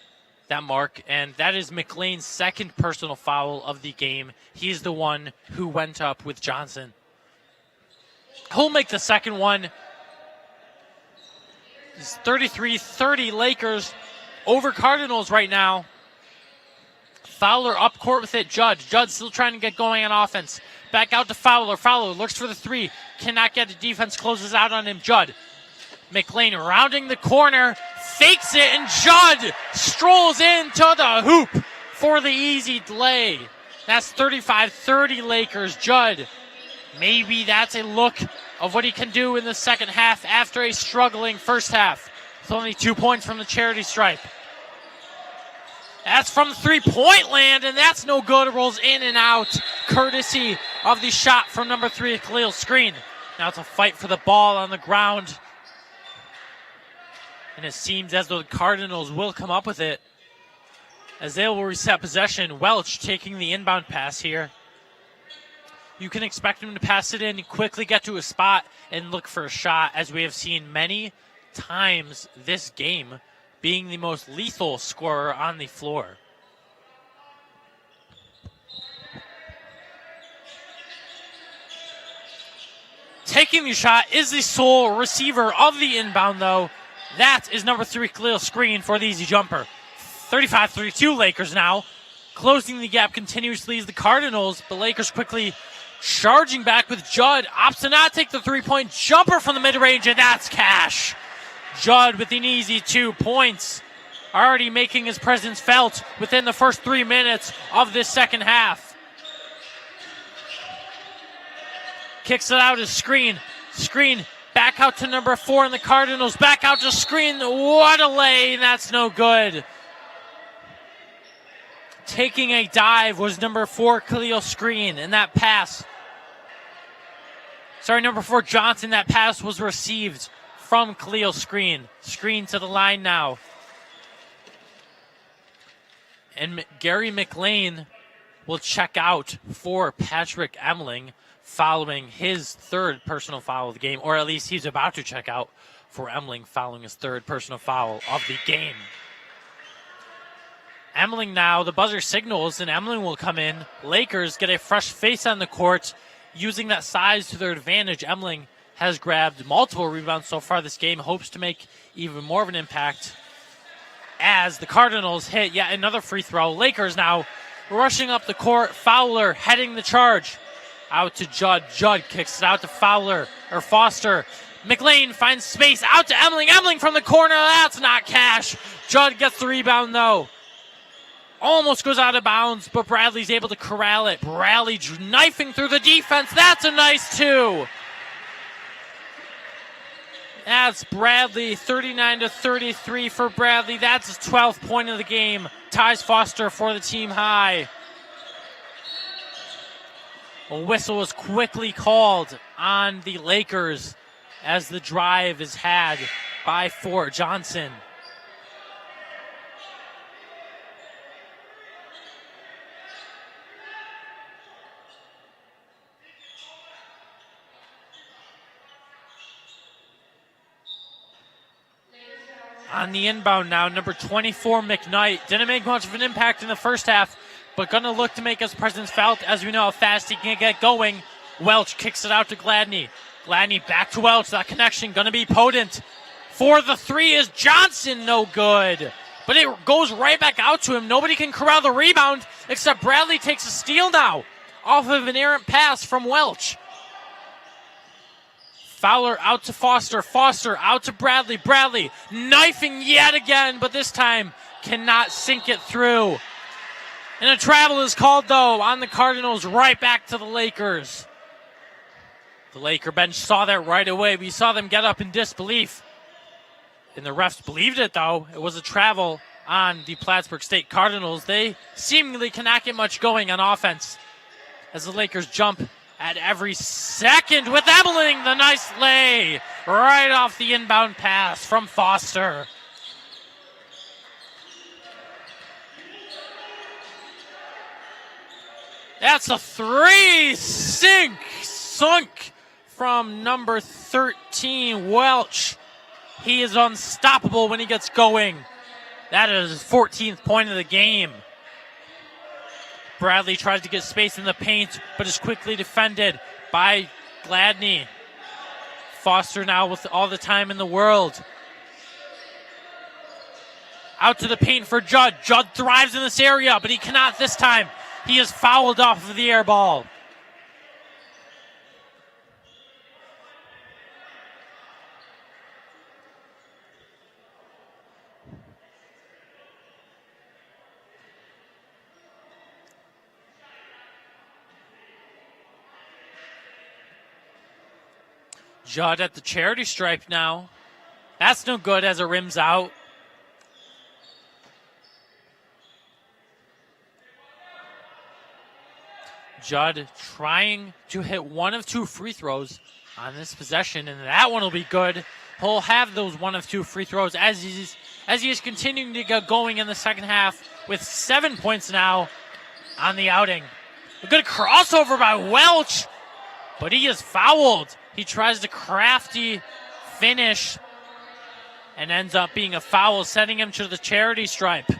that mark, and that is McLean's second personal foul of the game. He's the one who went up with Johnson. He'll make the second one. It's 33-30 Lakers over Cardinals right now. Fowler up court with it. Judd still trying to get going on offense. Back out to Fowler. Fowler looks for the 3. Cannot get it. Defense closes out on him. Judd. McLean rounding the corner. Fakes it, and Judd strolls into the hoop for the easy lay. That's 35-30 Lakers. Judd, maybe that's a look of what he can do in the second half after a struggling first half. With only 2 points from the charity stripe. That's from 3-point land, and that's no good. It rolls in and out, courtesy of the shot from number 3, Khalil Screen. Now it's a fight for the ball on the ground. And it seems as though the Cardinals will come up with it, as they will reset possession. Welch taking the inbound pass here. you can expect him to pass it in, quickly get to a spot, and look for a shot, as we have seen many times this game, being the most lethal scorer on the floor. Taking the shot is the sole receiver of the inbound, though. That is number 3, Khalil Screen for the easy jumper. 35-32 Lakers now. Closing the gap continuously is the Cardinals, but Lakers quickly charging back with Judd. Opts to not take the three-point jumper from the mid-range, and that's cash. Judd with an easy 2 points. Already making his presence felt within the first 3 minutes of this second half. Kicks it out as Screen. Screen back out to number 4 in the Cardinals. Back out to Screen. What a lay. That's no good. Taking a dive was number 4, Khalil Screen. And that pass. Number 4, Johnson. That pass was received from Khalil Screen. Screen to the line now. And Gary McLean will check out for Patrick Emling, following his 3rd personal foul of the game, or at least he's about to check out for Emling following his 3rd personal foul of the game. Emling now, the buzzer signals, and Emling will come in. Lakers get a fresh face on the court, using that size to their advantage. Emling has grabbed multiple rebounds so far this game, hopes to make even more of an impact as the Cardinals hit yet another free throw. Lakers now rushing up the court. Fowler heading the charge. Out to Judd. Judd kicks it out to Foster. McLean finds space. Out to Emling. Emling from the corner. That's not cash. Judd gets the rebound, though. Almost goes out of bounds, but Bradley's able to corral it. Bradley knifing through the defense. That's a nice 2. That's Bradley. 39-33 for Bradley. That's his 12th point of the game. Ties Foster for the team high. A whistle was quickly called on the Lakers as the drive is had by Fort Johnson. On the inbound now, number 24, McKnight. Didn't make much of an impact in the first half, but going to look to make his presence felt, as we know how fast he can get going. Welch kicks it out to Gladney. Gladney back to Welch. That connection going to be potent. For the 3 is Johnson, no good. But it goes right back out to him. Nobody can corral the rebound, except Bradley takes a steal now off of an errant pass from Welch. Fowler out to Foster. Foster out to Bradley. Bradley knifing yet again, but this time cannot sink it through. And a travel is called, though, on the Cardinals, right back to the Lakers. The Laker bench saw that right away. We saw them get up in disbelief. And the refs believed it, though. It was a travel on the Plattsburgh State Cardinals. They seemingly cannot get much going on offense as the Lakers jump at every second with Emling. The nice lay right off the inbound pass from Foster. That's a 3 sunk from number 13, Welch. He is unstoppable when he gets going. That is his 14th point of the game. Bradley tries to get space in the paint, but is quickly defended by Gladney. Foster now with all the time in the world. Out to the paint for Judd. Judd thrives in this area, but he cannot this time. He is fouled off of the air ball. Judd at the charity stripe now. That's no good as it rims out. Judd trying to hit one of 2 free throws on this possession, and that one will be good. He'll have those 1 of 2 free throws as he is continuing to get going in the second half with 7 points now on the outing. A good crossover by Welch, but he is fouled. He tries the crafty finish and ends up being a foul, sending him to the charity stripe.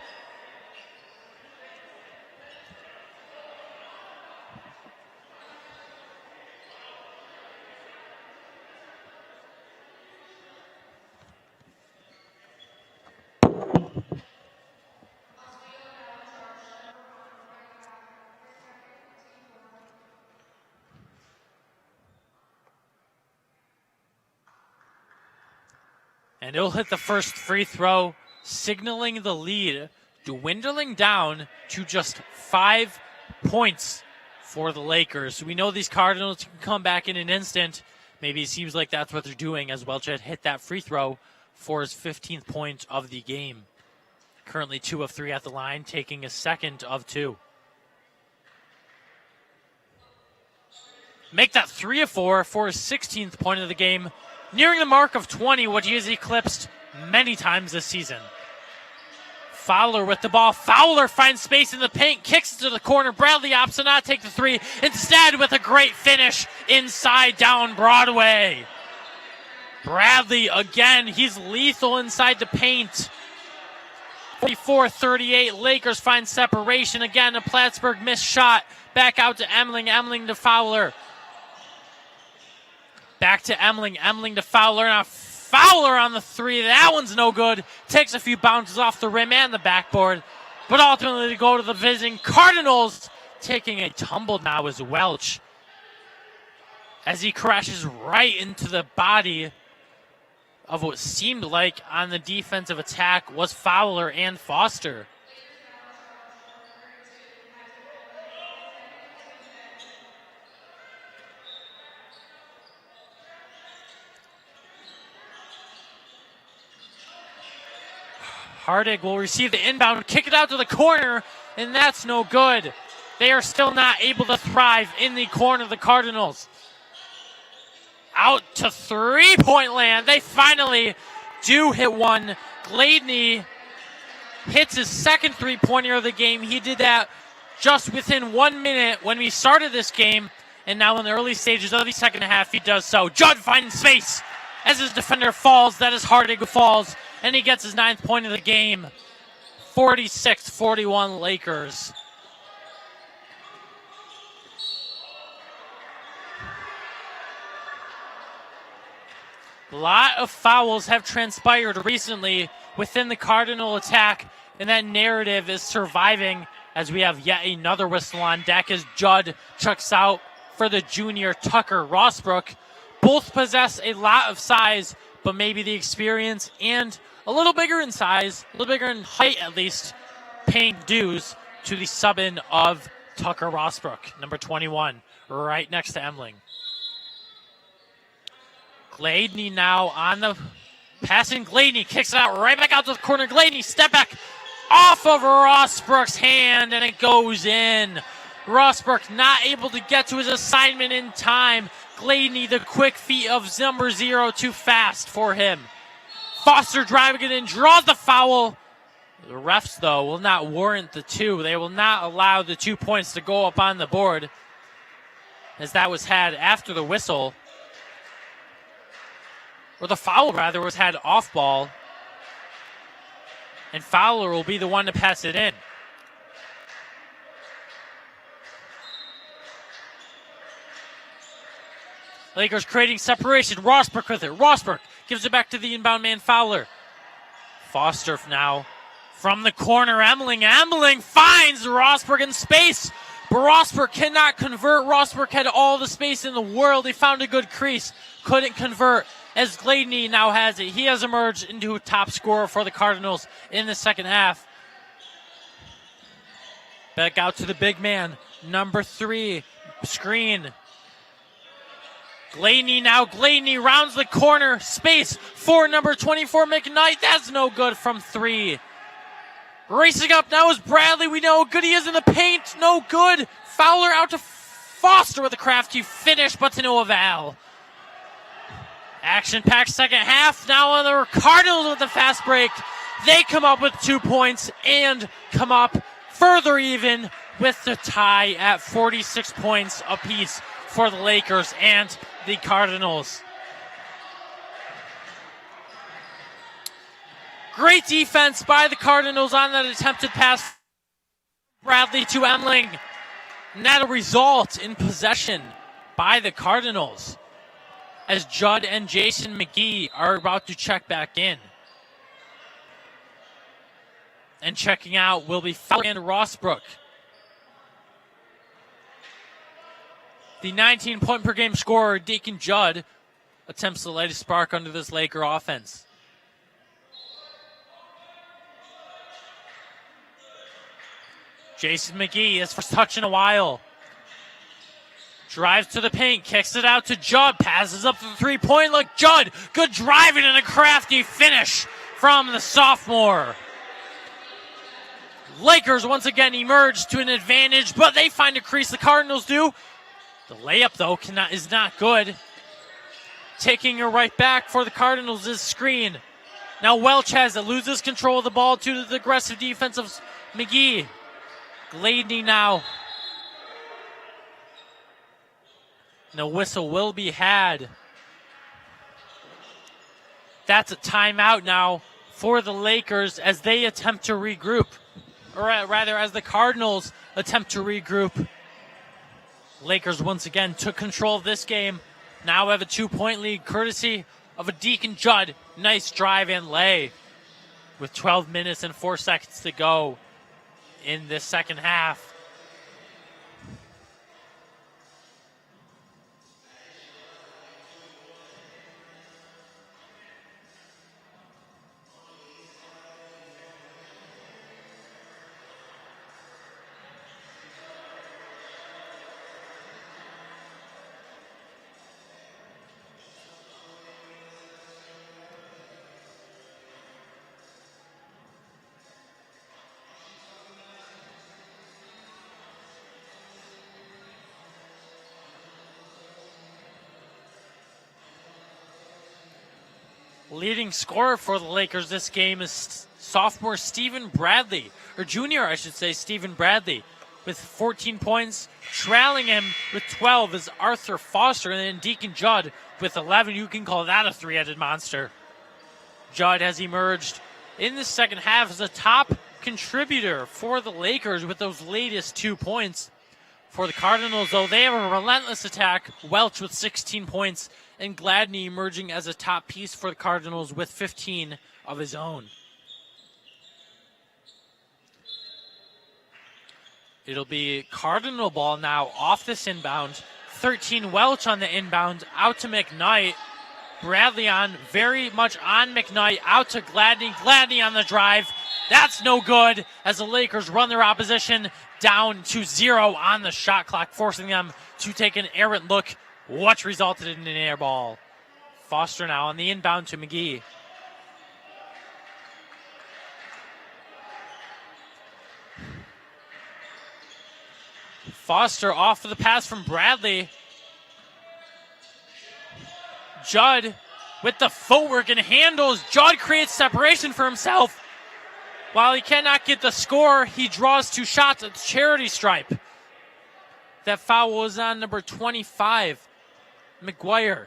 And he'll hit the first free throw, signaling the lead, dwindling down to just 5 points for the Lakers. We know these Cardinals can come back in an instant. Maybe it seems like that's what they're doing as Welch had hit that free throw for his 15th point of the game. Currently 2 of 3 at the line, taking a second of 2. Make that 3 of 4 for his 16th point of the game. Nearing the mark of 20, which he has eclipsed many times this season. Fowler with the ball. Fowler finds space in the paint, kicks it to the corner. Bradley opts to not take the three. Instead, with a great finish inside down Broadway. Bradley, again, he's lethal inside the paint. 44-38, Lakers find separation. Again, a Plattsburgh missed shot. Back out to Emling. Emling to Fowler. Back to Emling. Emling to Fowler. Now Fowler on the three. That one's no good. Takes a few bounces off the rim and the backboard. But ultimately to go to the visiting Cardinals. Taking a tumble now is Welch, as he crashes right into the body of what seemed like on the defensive attack was Fowler and Foster. Hardig will receive the inbound, kick it out to the corner, and that's no good. They are still not able to thrive in the corner of the Cardinals. Out to three-point land. They finally do hit one. Gladney hits his second three-pointer of the game. He did that just within 1 minute when we started this game, and now in the early stages of the second half, he does so. Judd finds space as his defender falls. That is Hardig who falls, and he gets his 9th point of the game. 46-41 Lakers. A lot of fouls have transpired recently within the Cardinal attack, and that narrative is surviving as we have yet another whistle on deck as Judd chucks out for the junior Tucker Rossbrook. Both possess a lot of size, but maybe the experience and a little bigger in size, a little bigger in height at least, paying dues to the sub-in of Tucker Rossbrook, number 21, right next to Emling. Gladney now on the passing. Gladney kicks it out right back out to the corner. Gladney step back off of Rossbrook's hand, and it goes in. Rossbrook not able to get to his assignment in time. Gladney, the quick feet of number 0, too fast for him. Foster driving it in, draws the foul. The refs, though, will not warrant the 2. They will not allow the 2 points to go up on the board, as that was had after the whistle. Or the foul, rather, was had off ball. And Fowler will be the one to pass it in. Lakers creating separation. Rossbrook with it. Rossbrook gives it back to the inbound man, Fowler. Foster now from the corner. Emling finds Rossbrook in space. But Rossbrook cannot convert. Rossbrook had all the space in the world. He found a good crease. Couldn't convert. As Gladney now has it. He has emerged into a top scorer for the Cardinals in the second half. Back out to the big man. Number 3. Screen. Gladney now. Gladney rounds the corner. Space for number 24, McKnight. That's no good from 3. Racing up now is Bradley. We know how good he is in the paint. No good. Fowler out to Foster with a crafty finish, but to no avail. Action-packed second half. Now on the Cardinals with the fast break. They come up with 2 points and come up further even with the tie at 46 points apiece for the Lakers and the Cardinals. Great defense by the Cardinals on that attempted pass. Bradley to Emling. And that'll result in possession by the Cardinals as Judd and Jason McGee are about to check back in. And checking out will be Fowler and Rossbrook. The 19-point per game scorer, Deacon Judd, attempts to light a spark under this Laker offense. Jason McGee, his first touch in a while. Drives to the paint, kicks it out to Judd, passes up the three-point look. Judd, good driving and a crafty finish from the sophomore. Lakers once again emerge to an advantage, but they find a crease. The Cardinals do. The layup, though, is not good. Taking her right back for the Cardinals is Screen. Now Welch has it, loses control of the ball to the aggressive defense of McGee. Gladney now. No whistle will be had. That's a timeout now for the Lakers as they attempt to regroup. Or rather, as the Cardinals attempt to regroup. Lakers once again took control of this game. Now have a 2-point lead courtesy of a Deacon Judd. Nice drive and lay with 12 minutes and 4 seconds to go in this second half. Leading scorer for the Lakers this game is sophomore Stephen Bradley, or junior, I should say, Stephen Bradley, with 14 points. Trailing him with 12 is Arthur Foster, and then Deacon Judd with 11. You can call that a three-headed monster. Judd has emerged in the second half as a top contributor for the Lakers with those latest 2 points. For the Cardinals, though, they have a relentless attack. Welch with 16 points, and Gladney emerging as a top piece for the Cardinals with 15 of his own. It'll be Cardinal ball now off this inbound. 13 Welch on the inbound, out to McKnight. Bradley on, very much on McKnight, out to Gladney. Gladney on the drive. That's no good as the Lakers run their opposition down to 0 on the shot clock, forcing them to take an errant look, which resulted in an air ball. Foster now on the inbound to McGee. Foster off of the pass from Bradley. Judd with the footwork and handles. Judd creates separation for himself. While he cannot get the score, he draws 2 shots at the charity stripe. That foul was on number 25, McGuire.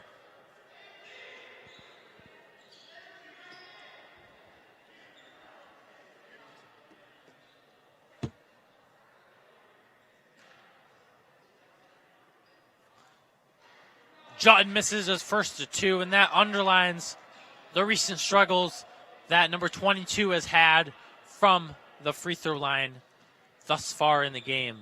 Judd misses his first to 2, and that underlines the recent struggles that number 22 has had from the free throw line thus far in the game.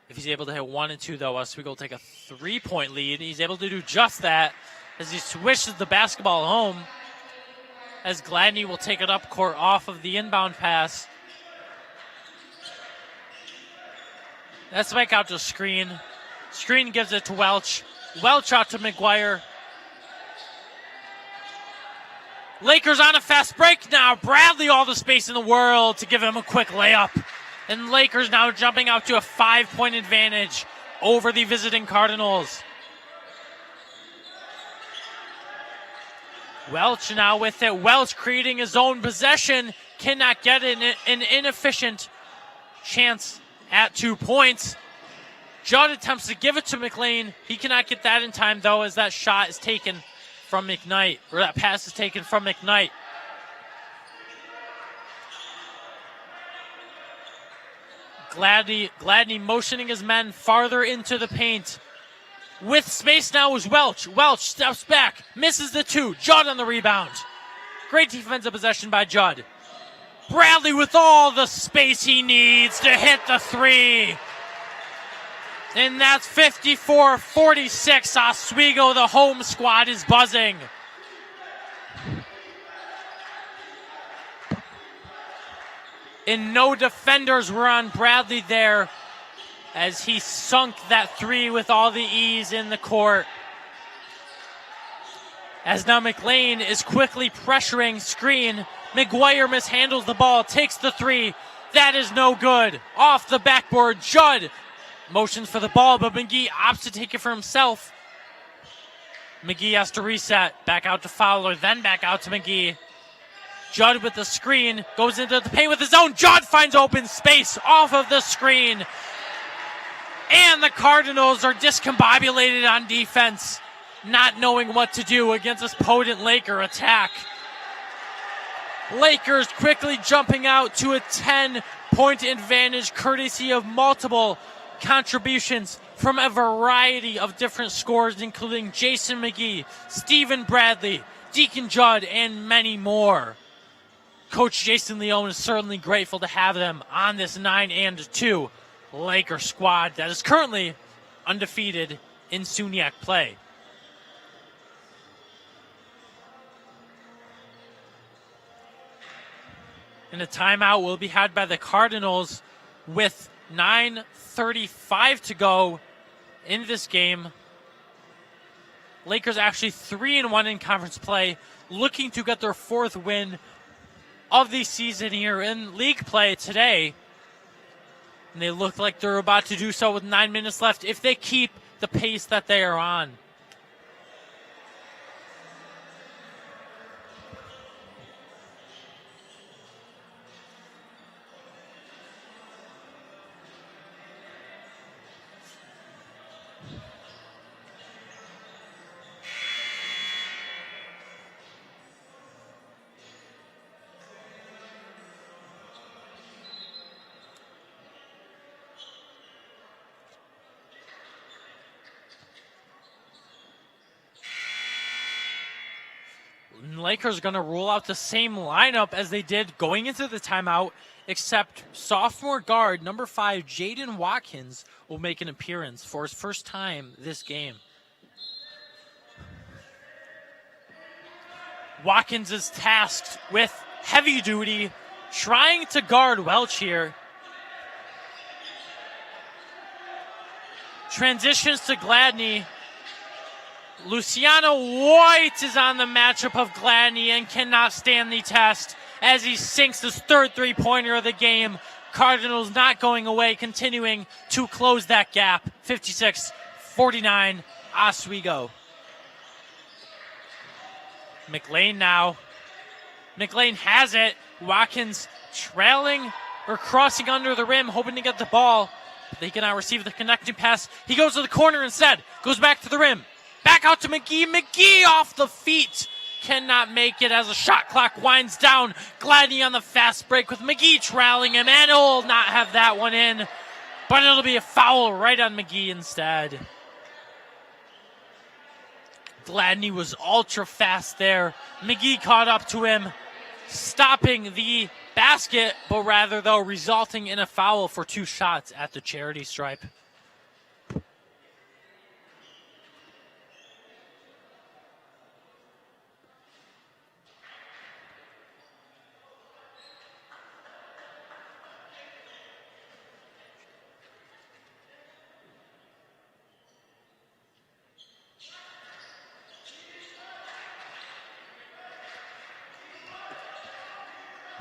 If he's able to hit 1 and 2, though, Oswego will take a 3-point lead. He's able to do just that as he swishes the basketball home, as Gladney will take it up court off of the inbound pass. That spike out to Screen. Screen gives it to Welch. Welch out to McGuire. Lakers on a fast break now. Bradley all the space in the world to give him a quick layup. And Lakers now jumping out to a 5-point advantage over the visiting Cardinals. Welch now with it. Welch creating his own possession. Cannot get it. An inefficient chance at 2 points. Judd attempts to give it to McLean. He cannot get that in time, though, as that shot is taken from McKnight, or that pass is taken from McKnight. Gladney motioning his men farther into the paint. With space now is Welch. Welch steps back, misses the 2. Judd on the rebound. Great defensive possession by Judd. Bradley with all the space he needs to hit the 3. And that's 54-46. Oswego, the home squad, is buzzing. And no defenders were on Bradley there as he sunk that 3 with all the ease in the court. As now McLean is quickly pressuring screen. McGuire mishandles the ball, takes the 3. That is no good. Off the backboard, Judd motions for the ball, but McGee opts to take it for himself. McGee has to reset. Back out to Fowler, then back out to McGee. Judd with the screen, goes into the paint with his own. Judd finds open space off of the screen. And the Cardinals are discombobulated on defense, not knowing what to do against this potent Laker attack. Lakers quickly jumping out to a 10-point advantage, courtesy of multiple contributions from a variety of different scorers, including Jason McGee, Stephen Bradley, Deacon Judd, and many more. Coach Jason Leone is certainly grateful to have them on this 9-2 Laker squad that is currently undefeated in SUNY play. And a timeout will be had by the Cardinals with 9:35 to go in this game. Lakers actually 3-1 in conference play, looking to get their 4th win of the season here in league play today. And they look like they're about to do so with 9 minutes left if they keep the pace that they are on. Lakers are going to roll out the same lineup as they did going into the timeout, except sophomore guard number 5, Jaden Watkins, will make an appearance for his first time this game. Watkins is tasked with heavy duty, trying to guard Welch here. Transitions to Gladney. Luciano White is on the matchup of Gladney and cannot stand the test as he sinks his 3rd three-pointer of the game. Cardinals not going away, continuing to close that gap. 56-49, Oswego. McLean now. McLean has it. Watkins trailing or crossing under the rim, hoping to get the ball. They cannot receive the connecting pass. He goes to the corner instead. Goes back to the rim. Back out to McGee. McGee off the feet. Cannot make it as the shot clock winds down. Gladney on the fast break with McGee trailing him. And he'll not have that one in. But it'll be a foul right on McGee instead. Gladney was ultra fast there. McGee caught up to him, stopping the basket, but rather, though, resulting in a foul for 2 shots at the charity stripe.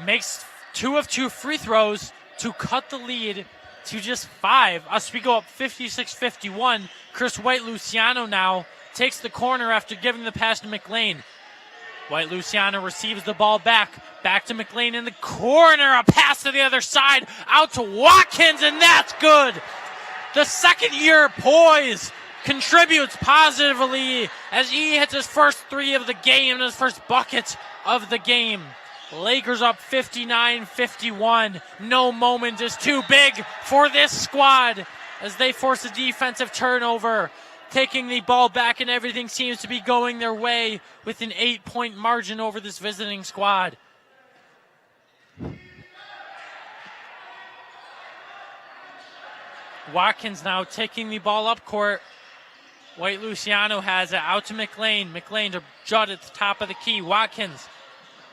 Makes 2 of 2 free throws to cut the lead to just 5. Oswego up 56-51. Chris White-Luciano now takes the corner after giving the pass to McLean. White-Luciano receives the ball back, Back to McLean in the corner. A pass to the other side. Out to Watkins, and that's good. The second-year poise contributes positively as he hits his first three of the game and his first bucket of the game. Lakers up 59-51. No moment is too big for this squad as they force a defensive turnover, taking the ball back, and everything seems to be going their way with an 8-point margin over this visiting squad. Watkins now taking the ball up court. White Luciano has it out to McLean. McLean to Judd at the top of the key. Watkins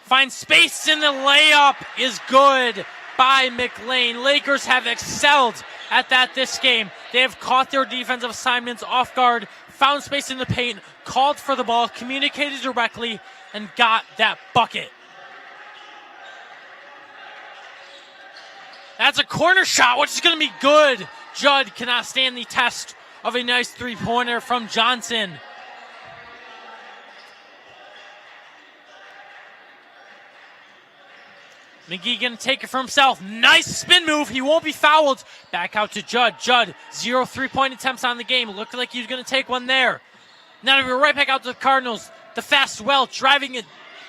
finds space, and the layup is good by McLean. Lakers have excelled at that this game. They have caught their defensive assignments off guard, found space in the paint, called for the ball, communicated directly, and got that bucket. That's a corner shot, which is going to be good. Judd cannot stand the test of a nice three-pointer from Johnson. McGee going to take it for himself. Nice spin move. He won't be fouled. Back out to Judd. Judd, 0 3-point attempts on the game. Looked like he was going to take one there. Now we're right back out to the Cardinals. The fast Welch driving it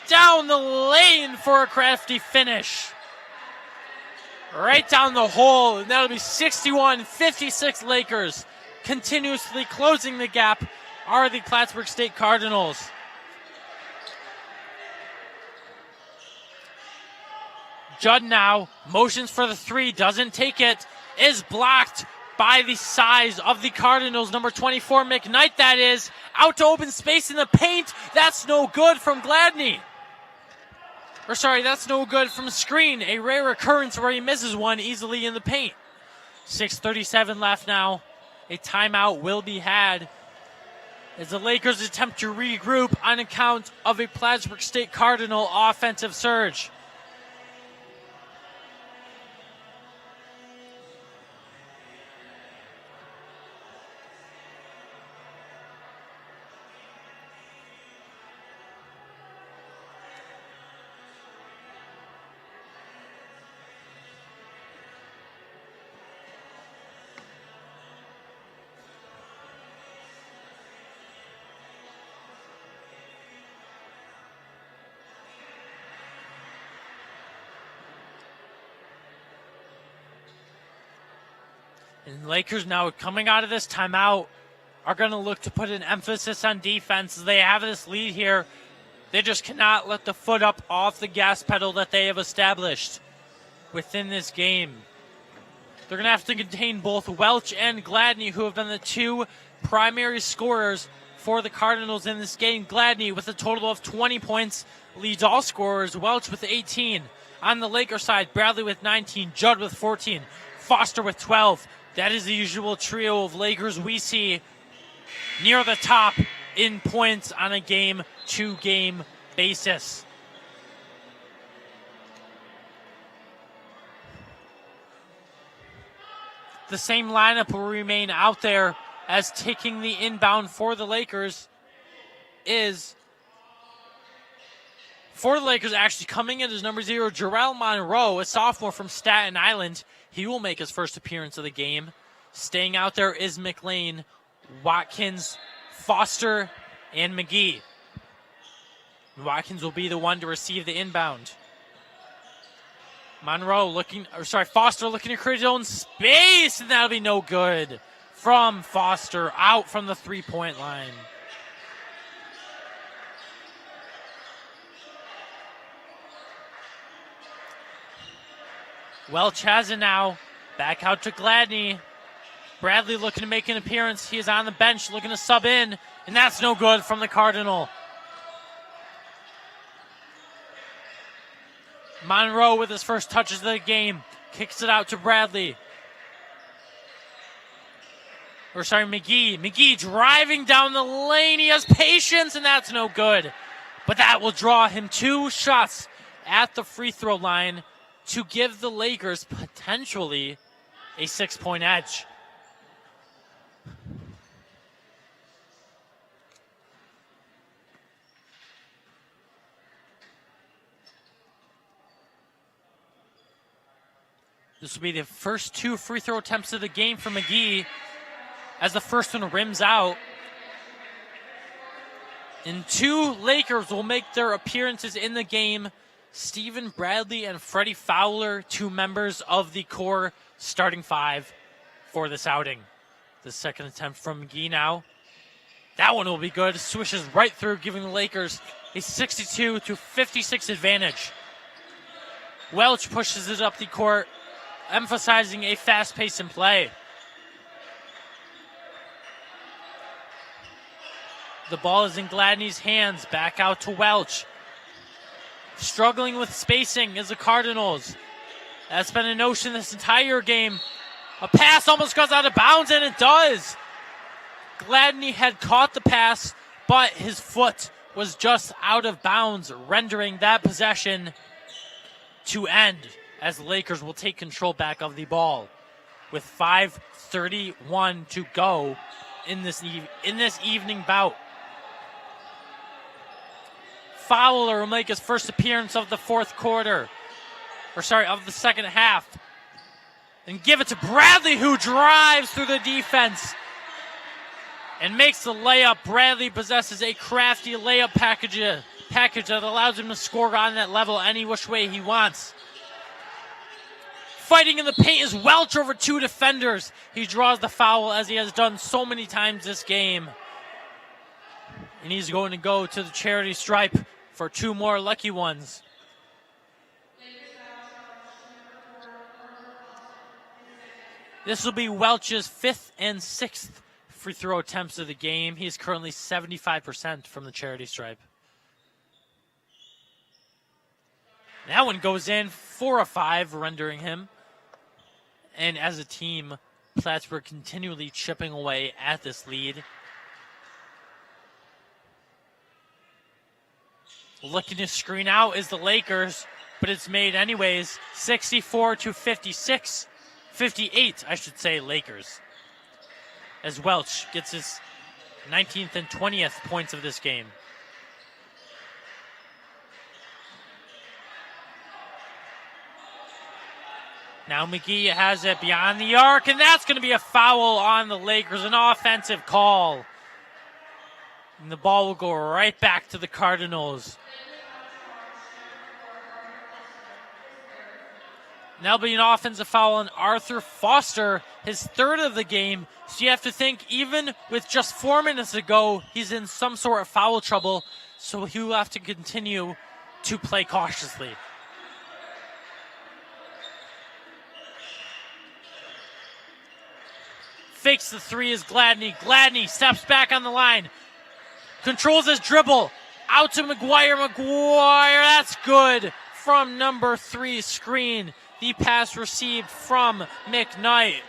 down the lane for a crafty finish. Right down the hole. And that'll be 61-56 Lakers. Continuously closing the gap are the Plattsburgh State Cardinals. Judd now motions for the three, doesn't take it, is blocked by the size of the Cardinals. Number 24, McKnight, that is. Out to open space in the paint. That's no good from Gladney. That's no good from Screen. A rare occurrence where he misses one easily in the paint. 6:37 left now. A timeout will be had as the Lakers attempt to regroup on account of a Plattsburgh State Cardinal offensive surge. And Lakers now coming out of this timeout are going to look to put an emphasis on defense. They have this lead here. They just cannot let the foot up off the gas pedal that they have established within this game. They're going to have to contain both Welch and Gladney, who have been the two primary scorers for the Cardinals in this game. Gladney with a total of 20 points leads all scorers. Welch with 18. On the Lakers side, Bradley with 19, Judd with 14, Foster with 12. That is the usual trio of Lakers we see near the top in points on a game-to-game basis. The same lineup will remain out there as taking the inbound for the Lakers is, for the Lakers actually coming in as number 0, Jarrell Monroe, a sophomore from Staten Island. He will make his first appearance of the game. Staying out there is McLean, Watkins, Foster, and McGee. Watkins will be the one to receive the inbound. Foster looking to create his own space, and that'll be no good from Foster out from the three-point line. Welch has it now. Back out to Gladney. Bradley looking to make an appearance. He is on the bench looking to sub in, and that's no good from the Cardinal. Monroe with his first touches of the game. Kicks it out to Bradley. McGee. McGee driving down the lane. He has patience, and that's no good. But that will draw him 2 shots at the free throw line to give the Lakers potentially a 6-point edge. This will be the first 2 free throw attempts of the game for McGee as the first one rims out. And 2 Lakers will make their appearances in the game. Stephen Bradley and Freddie Fowler, 2 members of the core starting 5 for this outing. The second attempt from McGee now. That one will be good. Swishes right through, giving the Lakers a 62-56 advantage. Welch pushes it up the court, emphasizing a fast pace in play. The ball is in Gladney's hands. Back out to Welch. Struggling with spacing is the Cardinals. That's been a notion this entire game. A pass almost goes out of bounds, and it does. Gladney had caught the pass, but his foot was just out of bounds, rendering that possession to end as the Lakers will take control back of the ball with 5:31 to go in this evening bout. Fowler will make his first appearance of the of the second half. And give it to Bradley, who drives through the defense and makes the layup. Bradley possesses a crafty layup package that allows him to score on that level any which way he wants. Fighting in the paint is Welch over 2 defenders. He draws the foul as he has done so many times this game. And he's going to go to the charity stripe for 2 more lucky ones. This will be Welch's 5th and 6th free throw attempts of the game. He is currently 75% from the charity stripe. That one goes in, 4 of 5, rendering him. And as a team, Plattsburgh continually chipping away at this lead. Looking to screen out is the Lakers, but it's made anyways. 64-56. 58, I should say, Lakers. As Welch gets his 19th and 20th points of this game. Now McGee has it beyond the arc, and that's going to be a foul on the Lakers, an offensive call. And the ball will go right back to the Cardinals. That'll be an offensive foul on Arthur Foster, his 3rd of the game. So you have to think, even with just 4 minutes to go, he's in some sort of foul trouble. So he'll have to continue to play cautiously. Fakes the 3 is Gladney. Gladney steps back on the line. Controls his dribble. Out to McGuire. McGuire, that's good. From number 3 screen. The pass received from McKnight.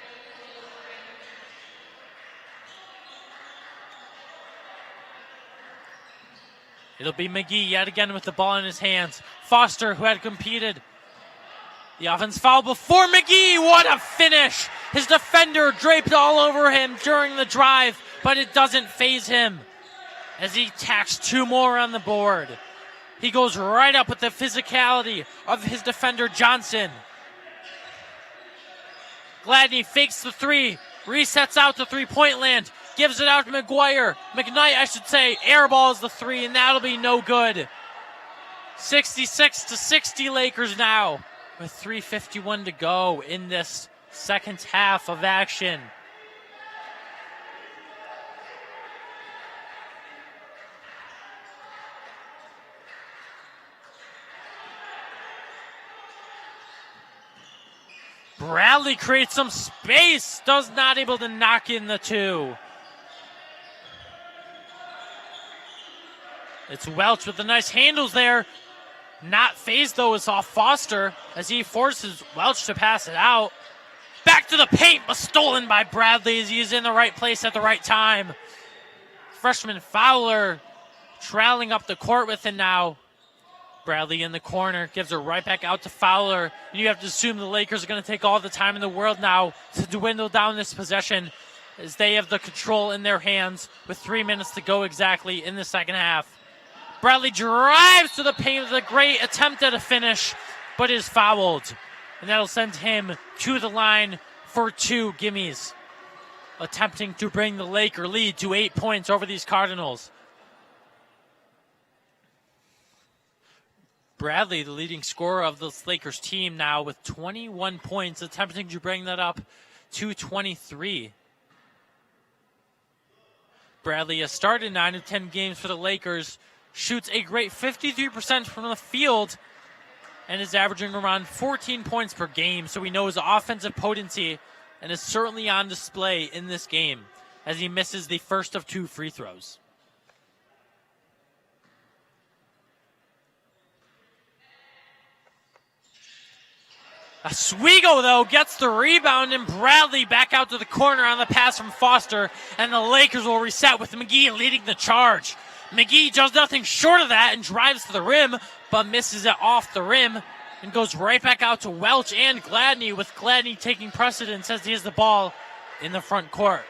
It'll be McGee yet again with the ball in his hands. Foster, who had competed. The offense foul before McGee. What a finish. His defender draped all over him during the drive, but it doesn't faze him as he tacks 2 more on the board. He goes right up with the physicality of his defender, Johnson. Gladney fakes the 3, resets out to 3-point land, gives it out to McGuire. McKnight, I should say, airballs the 3, and that'll be no good. 66-60 Lakers now, with 3:51 to go in this second half of action. Bradley creates some space, does not able to knock in the 2. It's Welch with the nice handles there. Not phased though, it's off Foster as he forces Welch to pass it out. Back to the paint, but stolen by Bradley as he's in the right place at the right time. Freshman Fowler trailing up the court with it now. Bradley in the corner, gives it right back out to Fowler. And you have to assume the Lakers are going to take all the time in the world now to dwindle down this possession as they have the control in their hands with 3 minutes to go exactly in the second half. Bradley drives to the paint with a great attempt at a finish, but is fouled. and that'll send him to the line for 2 gimmies, attempting to bring the Laker lead to 8 points over these Cardinals. Bradley, the leading scorer of this Lakers team now with 21 points, attempting to bring that up to 23. Bradley has started 9 of 10 games for the Lakers, shoots a great 53% from the field, and is averaging around 14 points per game, so we know his offensive potency and is certainly on display in this game as he misses the first of 2 free throws. Oswego, though, gets the rebound, and Bradley back out to the corner on the pass from Foster, and the Lakers will reset with McGee leading the charge. McGee does nothing short of that and drives to the rim, but misses it off the rim and goes right back out to Welch and Gladney, with Gladney taking precedence as he has the ball in the front court.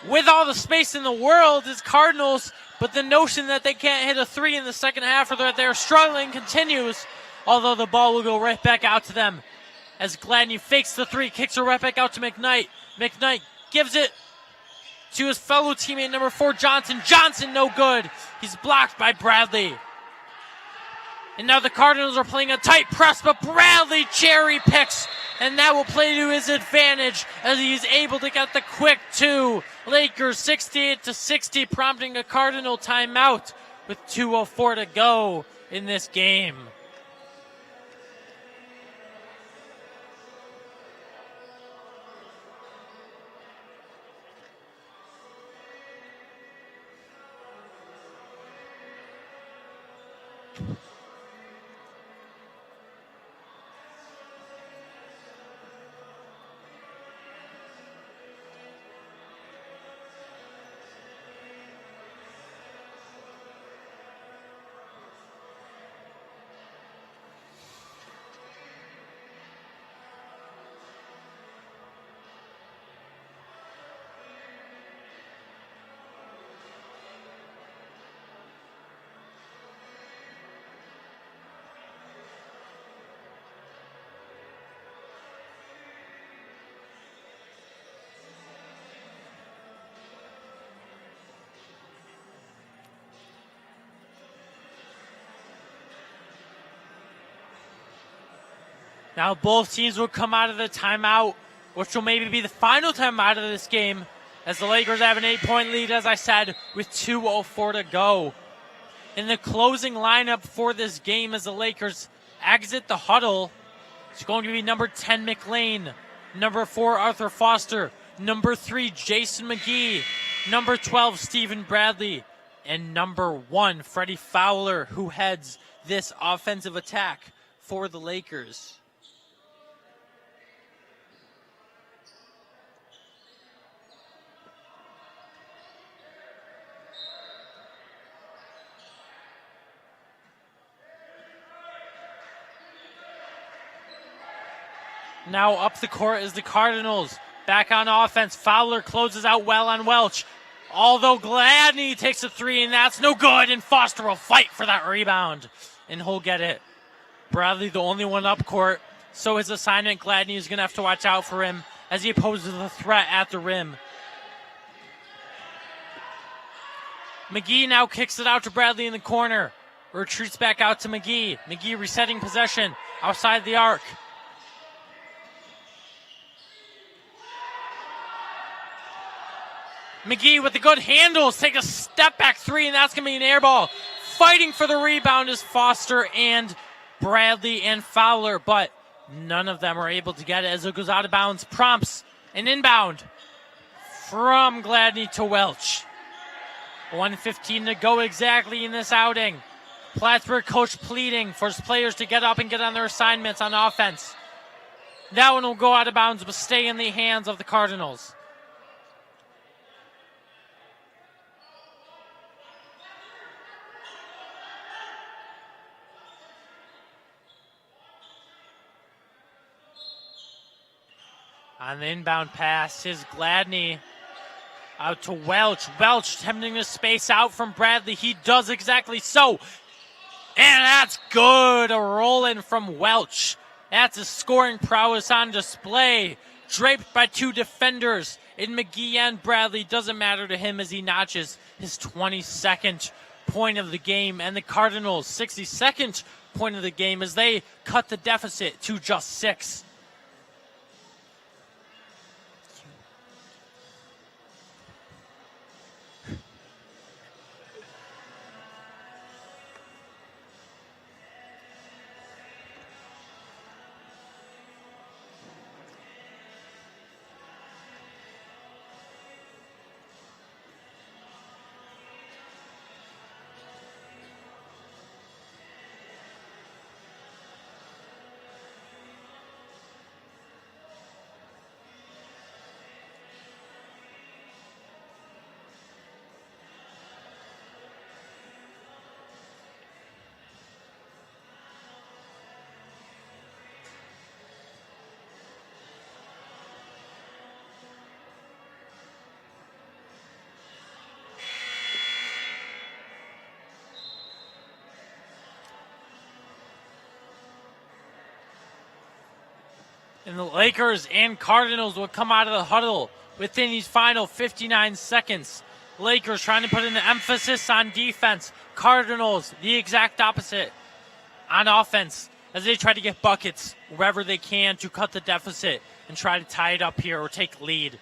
With all the space in the world is Cardinals, but the notion that they can't hit a 3 in the second half or that they're struggling continues, although the ball will go right back out to them as Gladney fakes the 3, kicks it right back out to McKnight. McKnight gives it to his fellow teammate number 4, Johnson. Johnson, no good. He's blocked by Bradley. And now the Cardinals are playing a tight press, but Bradley cherry picks, and that will play to his advantage as he's able to get the quick 2. Lakers 68-60, prompting a Cardinal timeout with 2:04 to go in this game. Now both teams will come out of the timeout, which will maybe be the final timeout of this game, as the Lakers have an 8-point lead, as I said, with 2:04 to go. In the closing lineup for this game as the Lakers exit the huddle, it's going to be number 10, McLean, number 4, Arthur Foster, number 3, Jason McGee, number 12, Stephen Bradley, and number 1, Freddie Fowler, who heads this offensive attack for the Lakers. Now up the court is the Cardinals. Back on offense. Fowler closes out well on Welch. Although Gladney takes a 3, and that's no good. And Foster will fight for that rebound, and he'll get it. Bradley, the only one up court. So his assignment, Gladney, is going to have to watch out for him as he opposes the threat at the rim. McGee now kicks it out to Bradley in the corner. Retreats back out to McGee. McGee resetting possession outside the arc. McGee with the good handles, take a step back 3, and that's going to be an air ball. Fighting for the rebound is Foster and Bradley and Fowler, but none of them are able to get it as it goes out of bounds. Prompts an inbound from Gladney to Welch. 1:15 to go exactly in this outing. Plattsburgh coach pleading for his players to get up and get on their assignments on offense. That one will go out of bounds but stay in the hands of the Cardinals. On the inbound pass is Gladney Out to Welch. Welch attempting to space out from Bradley. He does exactly so. And that's good. A roll-in from Welch. That's a scoring prowess on display. Draped by two defenders in McGee and Bradley. Doesn't matter to him as he notches his 22nd point of the game. And the Cardinals' 62nd point of the game as they cut the deficit to just 6. And the Lakers and Cardinals will come out of the huddle within these final 59 seconds. Lakers trying to put an emphasis on defense. Cardinals, the exact opposite on offense as they try to get buckets wherever they can to cut the deficit and try to tie it up here or take lead.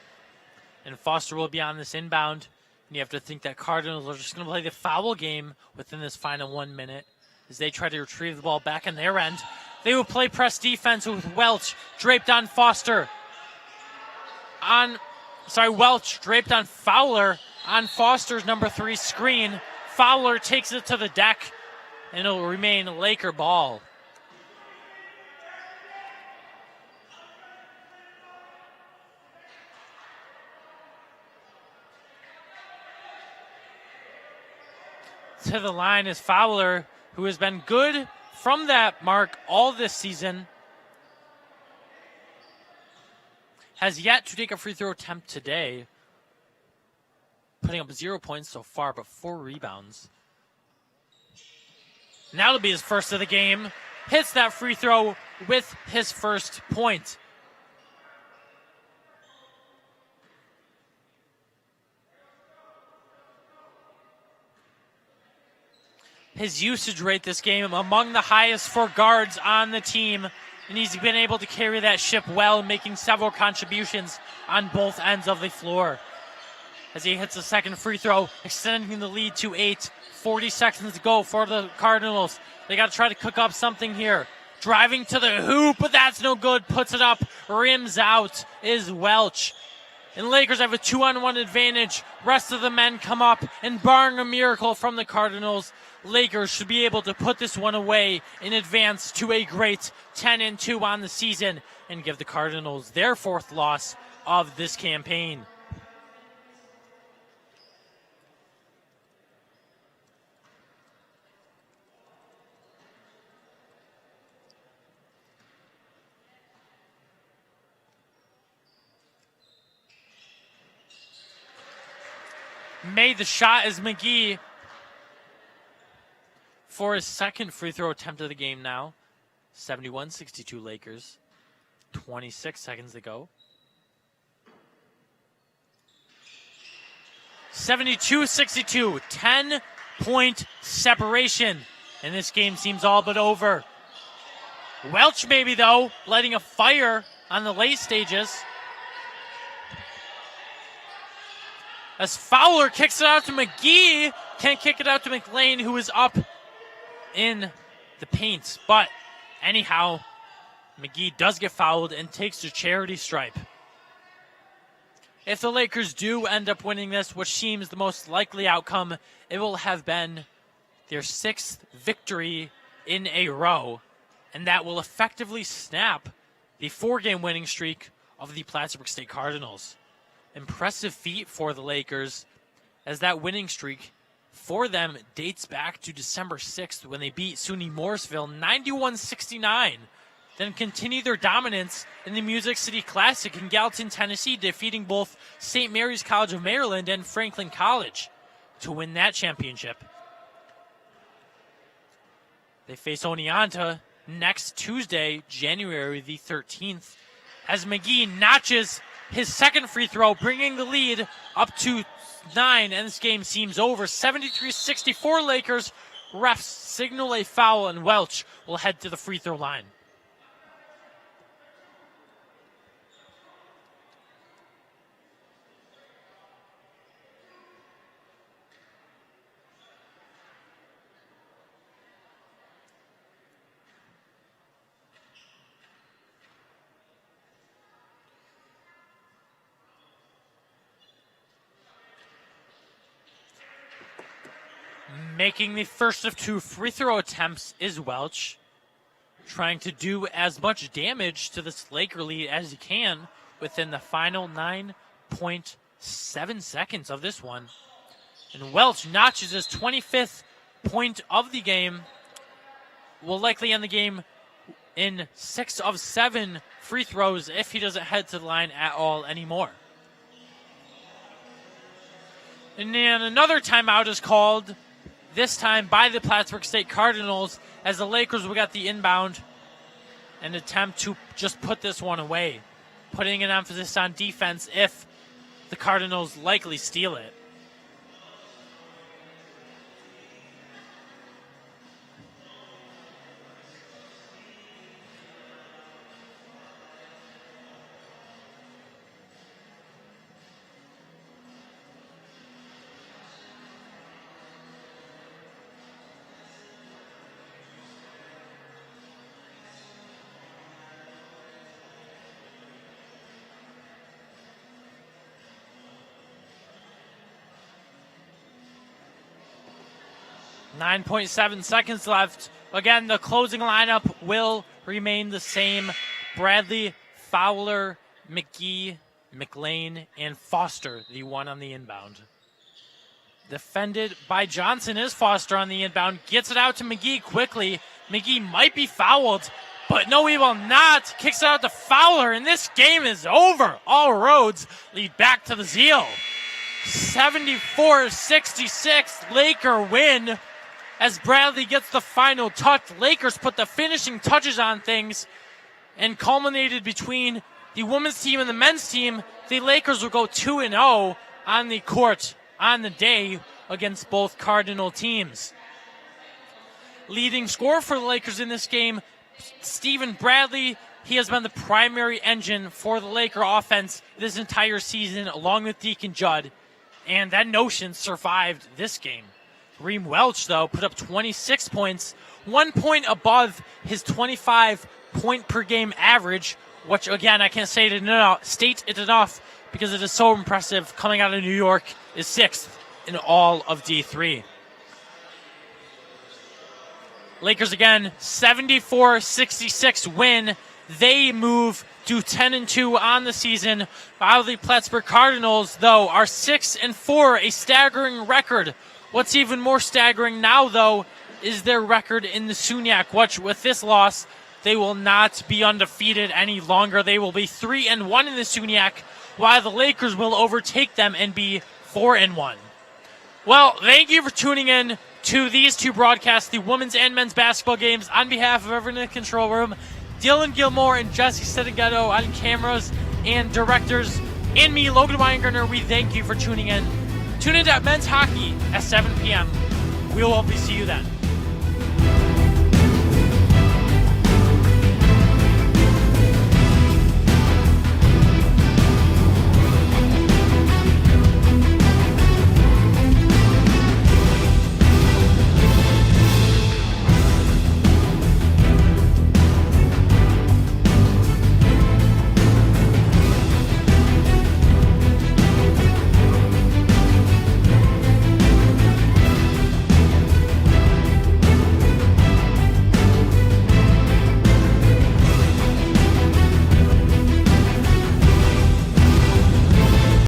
And Foster will be on this inbound. And you have to think that Cardinals are just going to play the foul game within this final 1 minute as they try to retrieve the ball back on their end. They will play press defense with Welch draped on Foster. Welch draped on Fowler on Foster's number 3 screen. Fowler takes it to the deck, and it'll remain Laker ball. To the line is Fowler, who has been good from that mark all this season. Has yet to take a free throw attempt today. Putting up 0 points so far, but 4 rebounds. Now it'll be his first of the game. Hits that free throw with his first point. His usage rate this game among the highest for guards on the team. And he's been able to carry that ship well, making several contributions on both ends of the floor. As he hits the second free throw, extending the lead to 8. 40 seconds to go for the Cardinals. They got to try to cook up something here. Driving to the hoop, but that's no good. Puts it up, rims out is Welch. And Lakers have a 2-on-1 advantage. Rest of the men come up, and barring a miracle from the Cardinals, Lakers should be able to put this one away in advance to a great 10-2 on the season and give the Cardinals their 4th loss of this campaign. Made the shot as McGee for his second free throw attempt of the game now. 71-62 Lakers. 26 seconds to go. 72-62. 10-point separation. And this game seems all but over. Welch maybe, though, lighting a fire on the late stages. As Fowler kicks it out to McGee. Can't kick it out to McLean, who is up in the paint. But anyhow, McGee does get fouled and takes the charity stripe. If the Lakers do end up winning this, which seems the most likely outcome, it will have been their 6th victory in a row. And that will effectively snap the 4-game winning streak of the Plattsburgh State Cardinals. Impressive feat for the Lakers, as that winning streak for them dates back to December 6th when they beat SUNY Morrisville 91-69 then continue their dominance in the Music City Classic in Gallatin, Tennessee, defeating both St. Mary's College of Maryland and Franklin College to win that championship. They face Oneonta next Tuesday, January the 13th, as McGee notches his second free throw, bringing the lead up to 9, and this game seems over. 73-64 Lakers. Refs signal a foul, and Welch will head to the free throw line. Making the first of 2 free throw attempts is Welch, trying to do as much damage to this Laker lead as he can within the final 9.7 seconds of this one. And Welch notches his 25th point of the game, will likely end the game in 6 of 7 free throws if he doesn't head to the line at all anymore. And then another timeout is called, this time by the Plattsburgh State Cardinals, as the Lakers will get the inbound and attempt to just put this one away, putting an emphasis on defense if the Cardinals likely steal it. 9.7 seconds left. Again, the closing lineup will remain the same. Bradley, Fowler, McGee, McLean, and Foster, the one on the inbound. Defended by Johnson is Foster on the inbound. Gets it out to McGee quickly. McGee might be fouled, but no, he will not. Kicks it out to Fowler, and this game is over. All roads lead back to the Zeal. 74-66, Laker win as Bradley gets the final touch. Lakers put the finishing touches on things and culminated between the women's team and the men's team. The Lakers will go 2-0 on the court on the day against both Cardinal teams. Leading scorer for the Lakers in this game, Stephen Bradley. He has been the primary engine for the Laker offense this entire season, along with Deacon Judd, and that notion survived this game. Reem Welch, though, put up 26 points, 1 point above his 25-point-per-game average, which, again, I can't state it enough because it is so impressive. Coming out of New York, is 6th in all of D3. Lakers, again, 74-66 win. They move to 10-2 on the season, while the Plattsburgh Cardinals, though, are 6-4, a staggering record. What's even more staggering now, though, is their record in the SUNY, which with this loss, they will not be undefeated any longer. They will be 3-1 in the SUNY, while the Lakers will overtake them and be 4-1. Well, thank you for tuning in to these two broadcasts, the women's and men's basketball games. On behalf of everyone in the control room, Dylan Gilmore and Jesse Sedeghetto on cameras and directors, and me, Logan Weingartner, we thank you for tuning in. Tune in to men's hockey at 7 p.m. We will hopefully see you then.